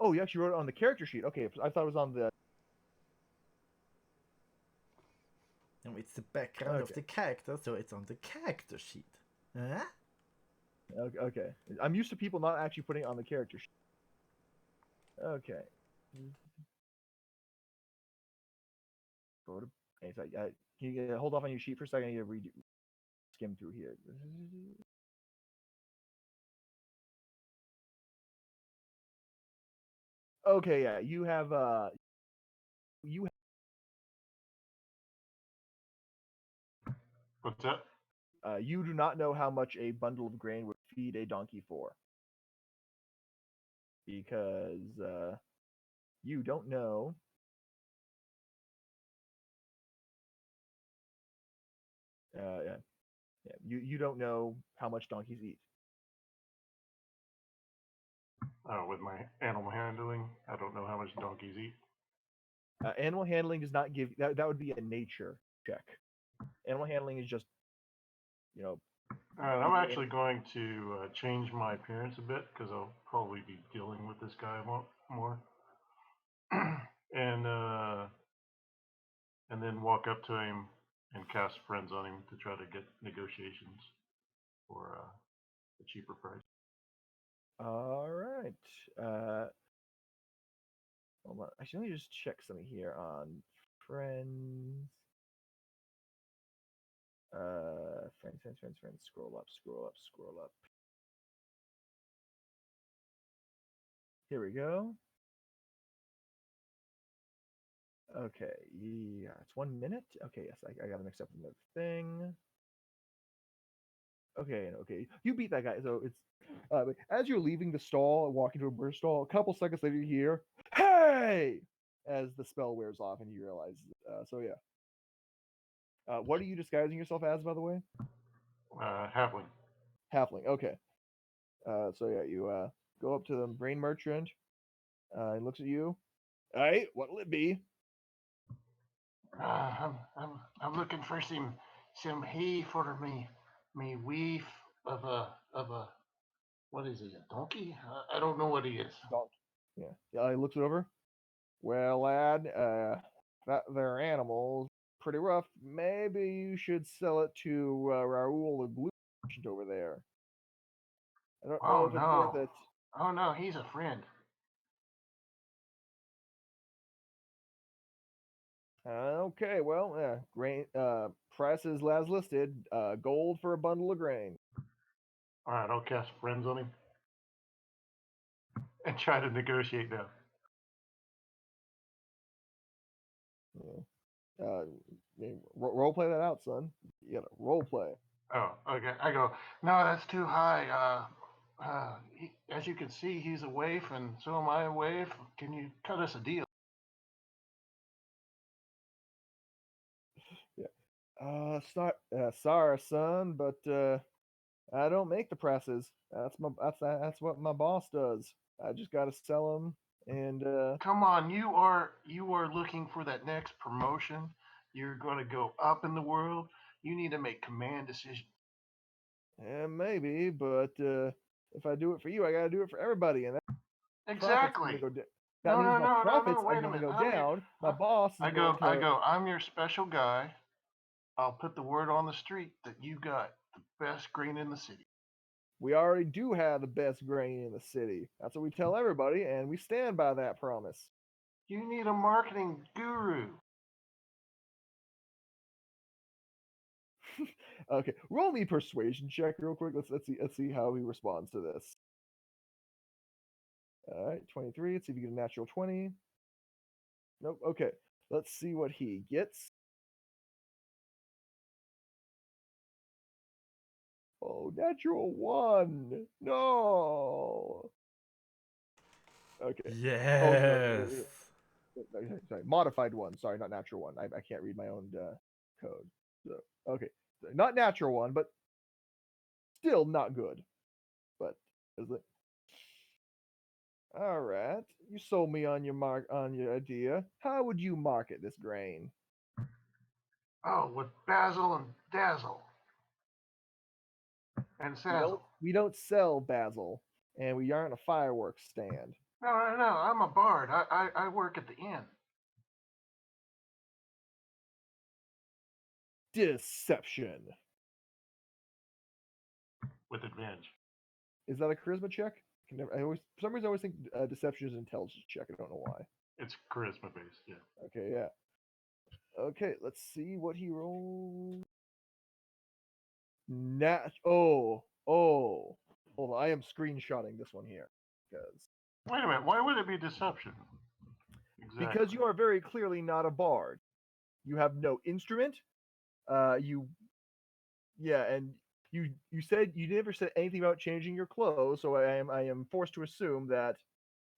Oh, you actually wrote it on the character sheet. Okay, I thought it was on the. No, it's the background of Okay. the character, so it's on the character sheet. Huh? Okay. I'm used to people not actually putting it on the character sheet. Okay. Go to. Hey, so, can you hold off on your sheet for a second? I need to skim through here. Okay, yeah, you have What's that? you do not know how much a bundle of grain would feed a donkey for, because you don't know. Yeah, you don't know how much donkeys eat. With my animal handling, I don't know how much donkeys eat. Animal handling does not give that. That would be a nature check. Animal handling is just, you know. I'm actually going to change my appearance a bit because I'll probably be dealing with this guy more. and then walk up to him and cast friends on him to try to get negotiations for a cheaper price. All right. Hold on. Actually, let me just check something here on friends. Friends. Scroll up. Here we go. Okay, yeah, it's 1 minute. Okay, yes, I got to mix up another thing. Okay, you beat that guy. So it's as you're leaving the stall and walking to a bird stall, a couple seconds later you hear, "Hey!" as the spell wears off and you realize. So yeah. What are you disguising yourself as, by the way? Halfling. Halfling. Okay. So yeah, you go up to the brain merchant. He looks at you. Hey, what'll it be? I'm looking for some hay for me weave of a what is he, a donkey? I don't know what he is. Donkey. Yeah. He looks it over. Well, lad, that there animal's pretty rough. Maybe you should sell it to Raoul the Blue Merchant over there. I don't know Oh if it's worth no. it. Oh no, he's a friend. Okay, well, grain prices as listed. Gold for a bundle of grain. All right, I'll cast friends on him and try to negotiate now. Yeah. Role play that out, son. You gotta role play. Oh, okay. I go, no, that's too high. As you can see, he's a waif, and so am I a waif. Can you cut us a deal? Yeah. Sorry, son, but I don't make the presses. That's what my boss does. I just gotta sell them, and Come on, you are looking for that next promotion. You're going to go up in the world. You need to make command decisions. maybe, but if I do it for you, I gotta do it for everybody, and that profits are gonna Exactly. go down. That No, means no, my no, no, profits no. are Wait a gonna minute. go down. My boss is going I to. go. I'm your special guy. I'll put the word on the street that you got the best grain in the city. We already do have the best grain in the city. That's what we tell everybody, and we stand by that promise. You need a marketing guru. Okay, roll me persuasion check real quick. Let's see how he responds to this. All right, 23. Let's see if you get a natural 20. Nope. Okay, let's see what he gets. Oh, natural 1. No. Okay. Oh Yes. no, sorry, modified 1. Sorry, not natural 1. I can't read my own code. So okay, not natural 1, but still not good. But is it? All right. You sold me on your idea. How would you market this grain? Oh, with Basil and Dazzle. And Sazzle. We don't sell basil, and we aren't a fireworks stand. No, I'm a bard. I work at the inn. Deception. With advantage. Is that a charisma check? For some reason I always think deception is an intelligence check. I don't know why. It's charisma based, yeah. Okay, yeah. Okay, let's see what he rolled. Oh. Hold on, I am screenshotting this one here Wait a minute. Why would it be deception? Exactly. because you are very clearly not a bard. You have no instrument. And you said you never said anything about changing your clothes, so I am forced to assume that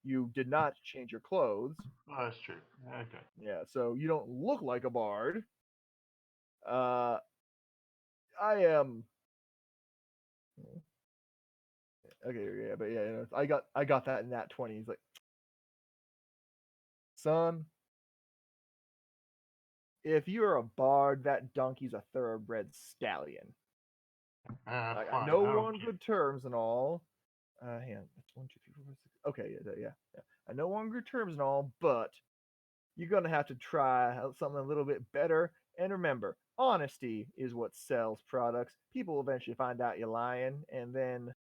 you did not change your clothes. Oh, that's true. Okay. Yeah, so you don't look like a bard. I am. Okay, yeah, but yeah, I got that in that 20. He's like, son, if you're a bard, that donkey's a thoroughbred stallion. I Fine. know we're on good terms and all. Hang on, that's 1, 2, 3, 4, 5, 6. Okay, yeah. I know we're on good terms and all, but you're gonna have to try something a little bit better. And remember, honesty is what sells products. People will eventually find out you're lying, and then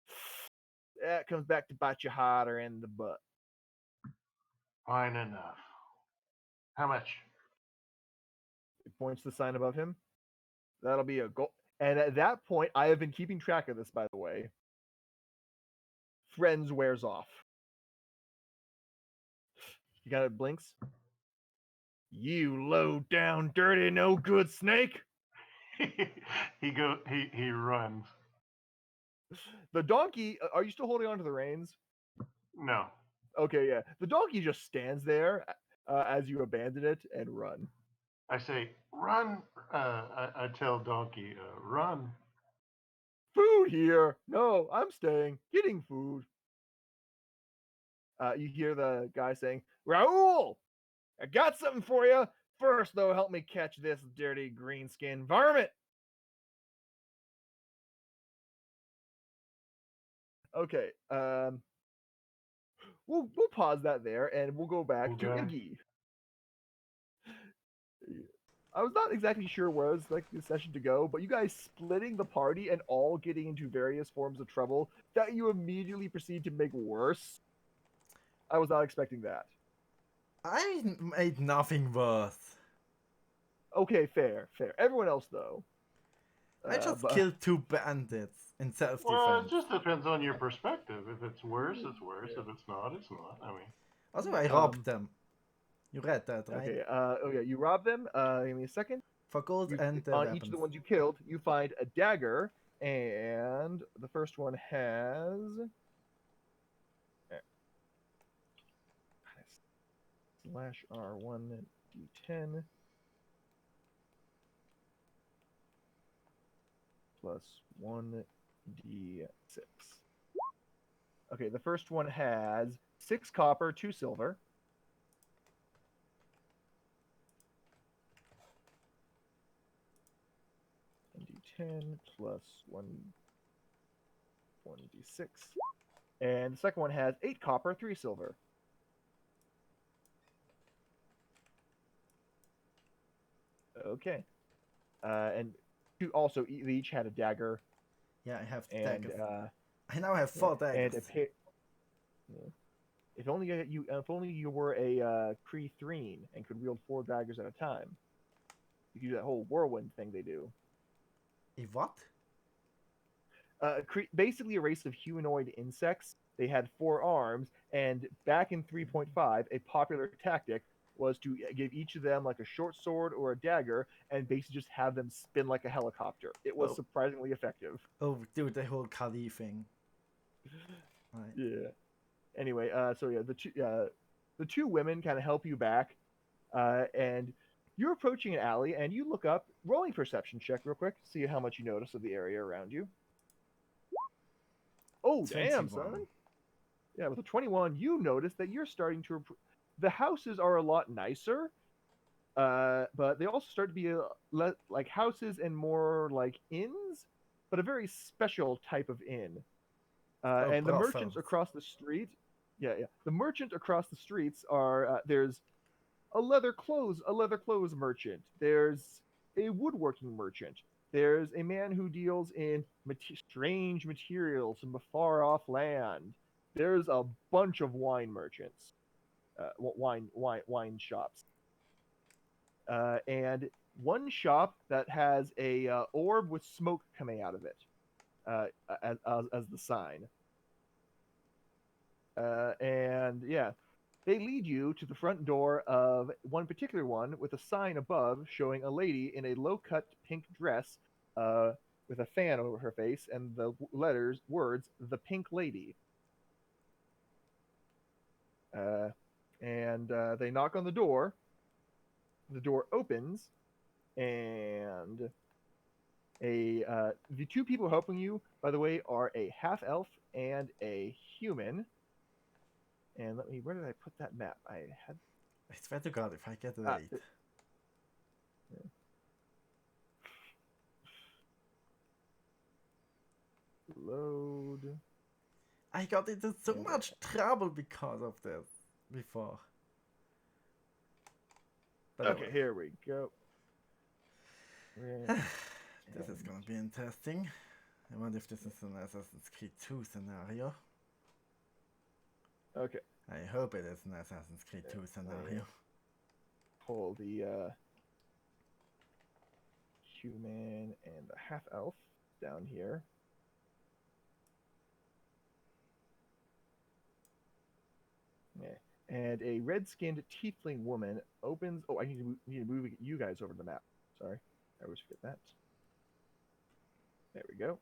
that comes back to bite you harder in the butt. Fine enough. How much? It points to the sign above him. That'll be a goal. And at that point, I have been keeping track of this, by the way. Friends wears off. You got it, blinks. You low down, dirty, no good snake. He runs. The donkey. Are you still holding on to the reins? No. Okay, yeah. The donkey just stands there as you abandon it and run. I say, run. I tell Donkey, run. Food here. No, I'm staying. Getting food. You hear the guy saying, Raoul, I got something for you. First, though, help me catch this dirty green skin varmint. Okay. We'll pause that there and we'll go back to Okay. Iggy. I was not exactly sure where was like the session to go, but you guys splitting the party and all getting into various forms of trouble that you immediately proceed to make worse. I was not expecting that. I made nothing worse. Okay, fair. Everyone else though. I just killed 2 bandits in self-defense. Well, it just depends on your perspective. If it's worse, it's worse. If it's not, it's not. I mean. Also, I robbed them. You read that, right? Okay. Okay. You rob them. Give me a second. For gold and on weapons. each of the ones you killed, you find a dagger, and the first one has. Slash R1 D10 plus 1 D6. Okay, the first one has 6 copper, 2 silver. D10 plus 1 D6. And the second one has 8 copper, 3 silver. Okay. And also, they each had a dagger. Yeah, I have and, daggers. I now have 4 daggers. And if only you were a Kree-Threen and could wield 4 daggers at a time. You could do that whole whirlwind thing they do. A what? Basically a race of humanoid insects. They had 4 arms, and back in 3.5, a popular tactic was to give each of them like a short sword or a dagger, and basically just have them spin like a helicopter. It was surprisingly effective. Oh, dude, the whole Kali thing. Right. Yeah. Anyway, so yeah, the two women kind of help you back, and you're approaching an alley, and you look up. Rolling perception check real quick, see how much you notice of the area around you. Oh, damn, 21. son. Yeah, with a 21, you notice that you're starting to. The houses are a lot nicer, but they also start to be like houses and more like inns, but a very special type of inn. And the merchants brothels. across the street, yeah. The merchant across the streets are there's a leather clothes merchant. There's a woodworking merchant. There's a man who deals in strange materials from a far off land. There's a bunch of wine merchants, wine shops, and one shop that has a orb with smoke coming out of it as the sign. And yeah, they lead you to the front door of one particular one with a sign above showing a lady in a low-cut pink dress with a fan over her face and the words, "The Pink Lady." And they knock on the door. The door opens, and the two people helping you, by the way, are a half elf and a human. And where did I put that map? I had. I swear to God, if I get late. Yeah. Load. I got into so much trouble because of this before. But Okay, here we go. this is gonna be interesting. I wonder if this is an Assassin's Creed 2 scenario. Okay. I hope it is an Assassin's Creed 2 scenario. Pull the human and the half elf down here. Yeah. And a red-skinned tiefling woman opens. Oh, I need to move you guys over the map. Sorry, I always forget that. There we go.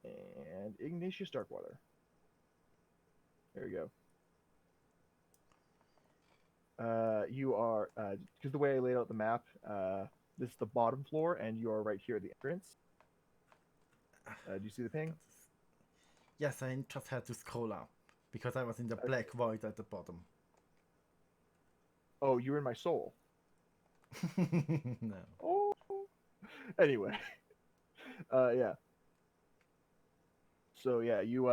And Ignatius Darkwater. There we go. You are because the way I laid out the map, this is the bottom floor, and you are right here at the entrance. Do you see the ping? Yes, I just had to scroll up because I was in the black void at the bottom. Oh, you're in my soul. No. Oh. Anyway, yeah. So yeah, you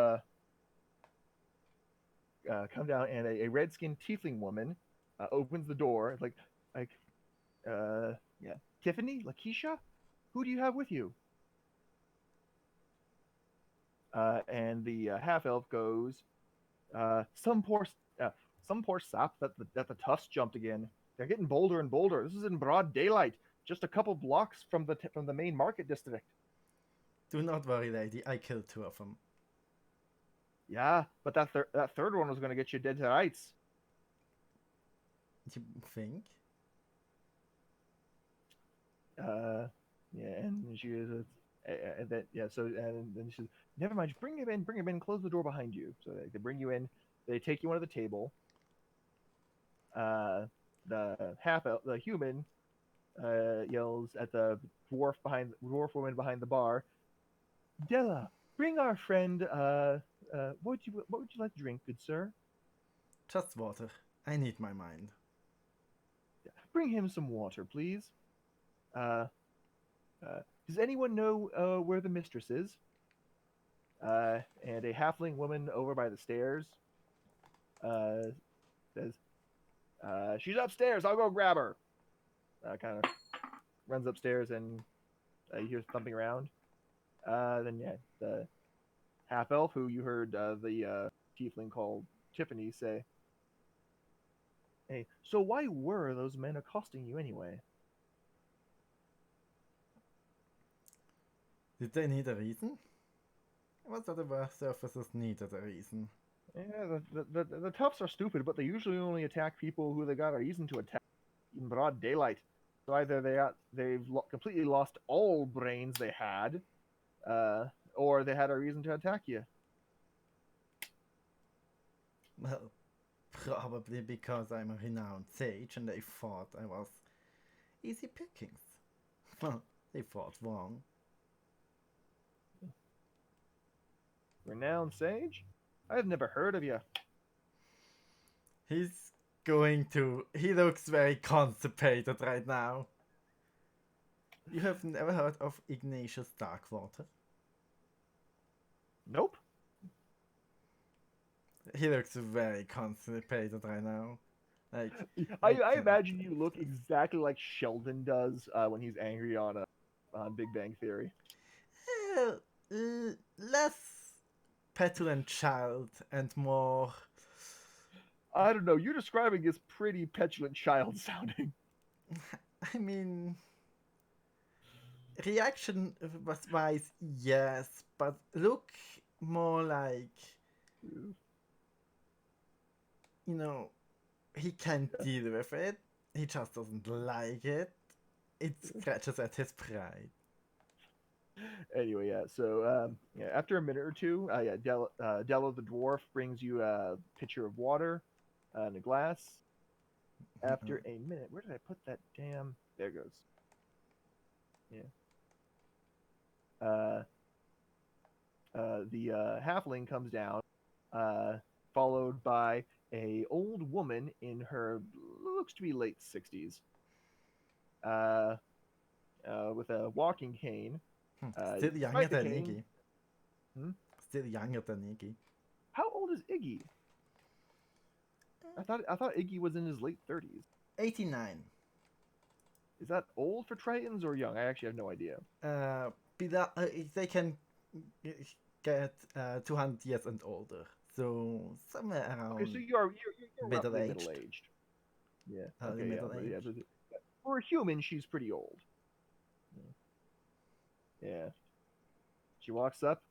come down, and a red-skinned tiefling woman opens the door, yeah, Tiffany, Lakeisha, who do you have with you? And the half elf goes, some poor sap that the toughs jumped again. They're getting bolder and bolder. This is in broad daylight, just a couple blocks from the main market district. Do not worry, lady. I killed 2 of them. Yeah, but that third one was going to get you dead to rights. You think? Yeah, and she is, and then yeah, so and then she says, "Never mind, bring him in, close the door behind you." So they bring you in, they take you onto the table. The human, yells at the dwarf woman behind the bar, "Della, bring our friend. What would you like to drink, good sir?" Just water. I need my mind. Bring him some water, please. Does anyone know where the mistress is? And a halfling woman over by the stairs says, "She's upstairs. I'll go grab her." Kind of runs upstairs, and you hear thumping around. Then yeah, the half elf who you heard the tiefling called Tiffany say, "Hey, so why were those men accosting you anyway?" Did they need a reason? What other surfaces needed a reason? Yeah, the toughs are stupid, but they usually only attack people who they got a reason to attack in broad daylight. So either they've completely lost all brains they had, or they had a reason to attack you. Well, probably because I'm a renowned sage and they thought I was easy pickings. Well, they thought wrong. Renowned sage? I've never heard of you. He's going to. He looks very constipated right now. You have never heard of Ignatius Darkwater? Nope. He looks very constipated right now. Like I cannot imagine believe you look this. exactly like Sheldon does when he's angry on Big Bang Theory. Less petulant child and more. I don't know. You're describing as pretty petulant child sounding. I mean, reaction wise, yes, but look more like, you know, he can't deal with it. He just doesn't like it. It scratches at his pride. Anyway, yeah. So yeah, after a minute or two, yeah, Dello the dwarf brings you a pitcher of water and a glass. After a minute, where did I put that damn? There it goes. Yeah. The halfling comes down, followed by a old woman in her looks to be late 60s, with a walking cane. Still younger Despite the than cane, Iggy. Still younger than Iggy. how old is Iggy? I thought Iggy was in his late 30s. 89. Is that old for Tritons or young? I actually have no idea. They can get 200 years and older. So somewhere around. Okay, so you're roughly middle-aged. middle-aged. Yeah. Early Okay. middle Yeah. age. For a human, she's pretty old. Yeah. She walks up.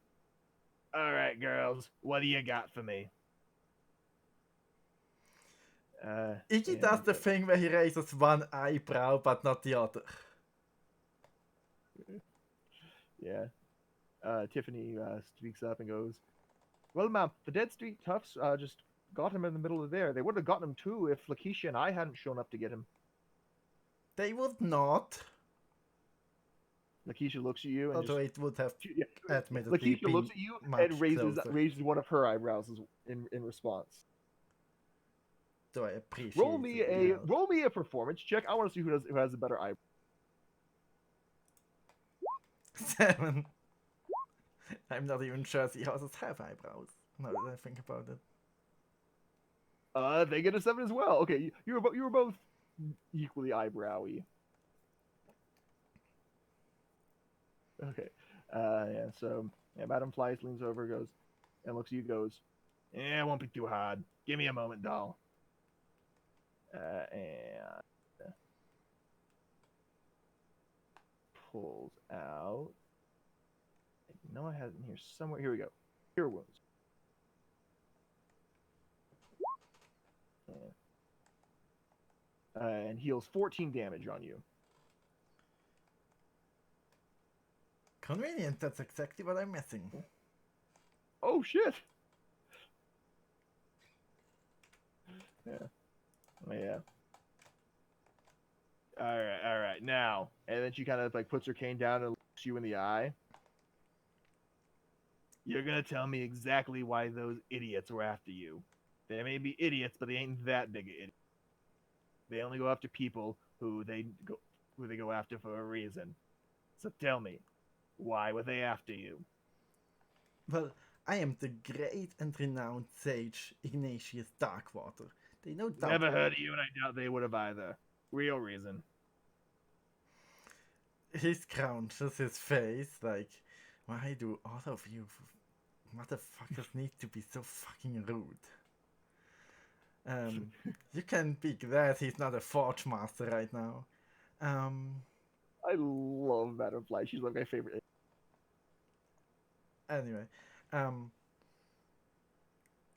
All right, girls, what do you got for me? Iggy yeah, does the thing where he raises one eyebrow but not the other. Yeah. Tiffany speaks up and goes, "Well, ma'am, the Dead Street Toughs just got him in the middle of there. They would have gotten him too if Lakeisha and I hadn't shown up to get him." They would not. Lakeisha looks at you and Although just it would have yeah, admittedly Lakeisha looks at been you much and raises closer. one of her eyebrows in response. So I appreciate Roll me the help. roll me a performance check. I want to see who has a better eyebrow. 7. I'm not even sure seahorses have eyebrows. Now that I think about it. They get a 7 as well. Okay, you were both equally eyebrowy. Okay. Yeah, so yeah, Madam Flies leans over, goes, and looks at you, goes, "Yeah, it won't be too hard. Give me a moment, doll." And pulls out. I know I had it in here somewhere. Here we go. Cure wounds. And heals 14 damage on you. Convenient, that's exactly what I'm missing. Oh shit! Yeah. Yeah. All right. Now, and then she kind of like puts her cane down and looks you in the eye. You're gonna tell me exactly why those idiots were after you. They may be idiots, but they ain't that big of idiots. They only go after people who they go after for a reason. So tell me, why were they after you? Well, I am the great and renowned sage Ignatius Darkwater. They no doubt. Never heard of you, and I doubt they would have either. Real reason. He scrunches his face like, why do all of you motherfuckers need to be so fucking rude? You can be glad he's not a forge master right now. I love Madam Fly. She's like my favorite. Anyway,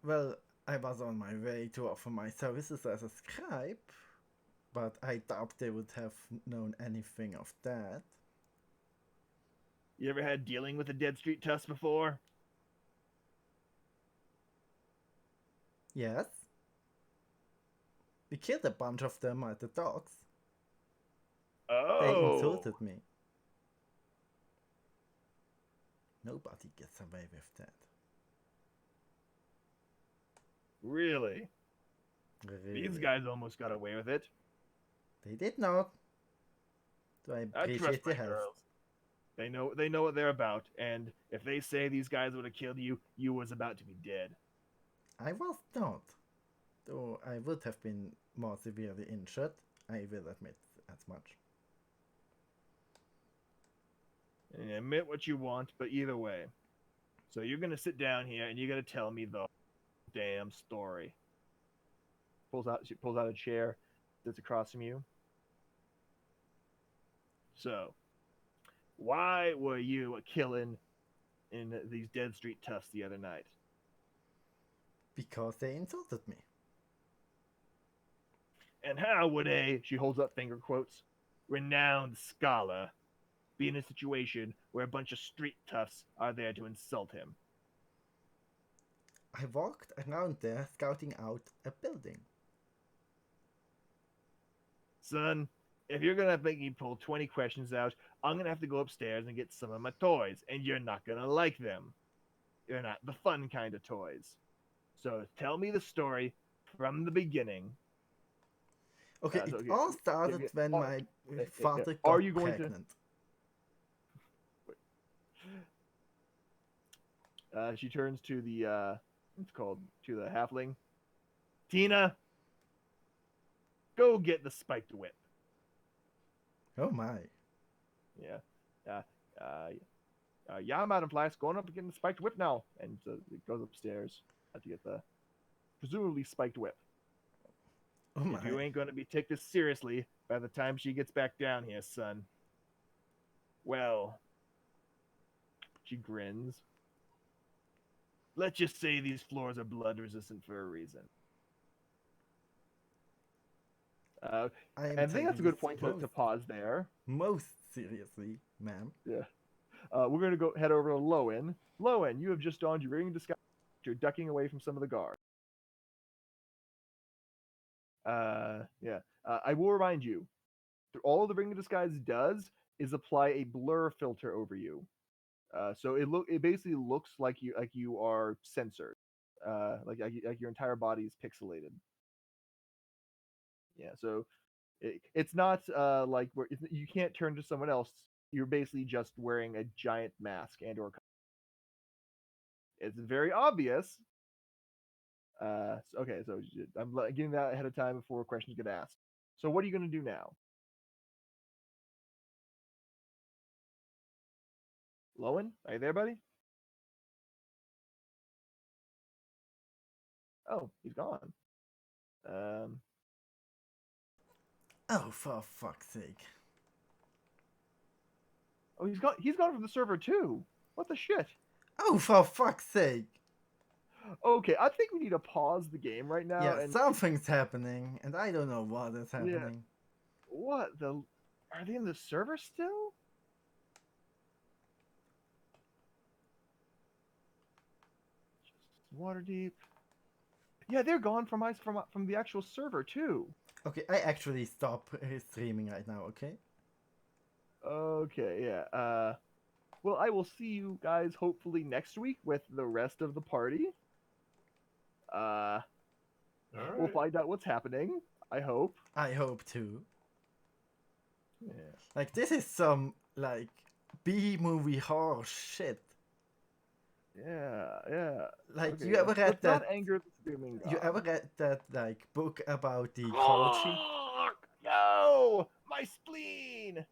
well, I was on my way to offer my services as a scribe, but I doubt they would have known anything of that. You ever had dealing with the Dead Street Tusk before? Yes? We killed a bunch of them at the docks. Oh. They insulted me. Nobody gets away with that. Really? Really. These guys almost got away with it. They did not. So I I trust appreciate my the help. girls. They know what they're about, and if they say these guys would have killed you, you was about to be dead. I was not. Though I would have been more severely injured. I will admit as much. And admit what you want, but either way. So you're gonna sit down here and you're gonna tell me the damn story. She pulls out a chair, sits across from you. So, why were you killing in these Dead Street Toughs the other night? Because they insulted me. And how would she holds up finger quotes, renowned scholar be in a situation where a bunch of street toughs are there to insult him? I walked around there scouting out a building. Son, if you're gonna make me pull 20 questions out, I'm gonna have to go upstairs and get some of my toys, and you're not gonna like them. They're not the fun kind of toys. So tell me the story from the beginning. Okay, So, it all started when my father Are got you going pregnant. She turns to the what's it called, to the halfling. Tina, go get the spiked whip. Oh my. Yeah. Yeah, Madam Flax, going up and getting the spiked whip now. And so it goes upstairs to get the presumably spiked whip. Oh my. If you ain't gonna be take this seriously by the time she gets back down here, son. Well, she grins. Let's just say these floors are blood resistant for a reason. I And I think that's a good point to pause there. Most seriously, ma'am. Yeah. We're going to go head over to Lowen. Lowen, you have just donned your ring disguise. You're ducking away from some of the guards. I will remind you, all the ring of disguise does is apply a blur filter over you. So it basically looks like you are censored. Like your entire body is pixelated. Yeah, so it's not like where you can't turn to someone else. You're basically just wearing a giant mask and/or. It's very obvious. Okay, so I'm getting that ahead of time before questions get asked. So what are you going to do now? Lowen, are you there, buddy? Oh, he's gone. Oh, for fuck's sake. Oh, he's gone from the server too. What the shit? Oh, for fuck's sake. Okay, I think we need to pause the game right now. Yeah, and something's happening, and I don't know what is happening. What the? Are they in the server still? Waterdeep. Yeah, they're gone from the actual server too. Okay, I actually stop streaming right now, okay? Okay, yeah. Well, I will see you guys hopefully next week with the rest of the party. All We'll right. find out what's happening. I hope. I hope too. Yeah. Like, this is some, like, B-movie horror shit. Yeah. Like, Okay, you ever read let's that? not anger the streaming god. You ever read that, like, book about the ecology? No! My spleen!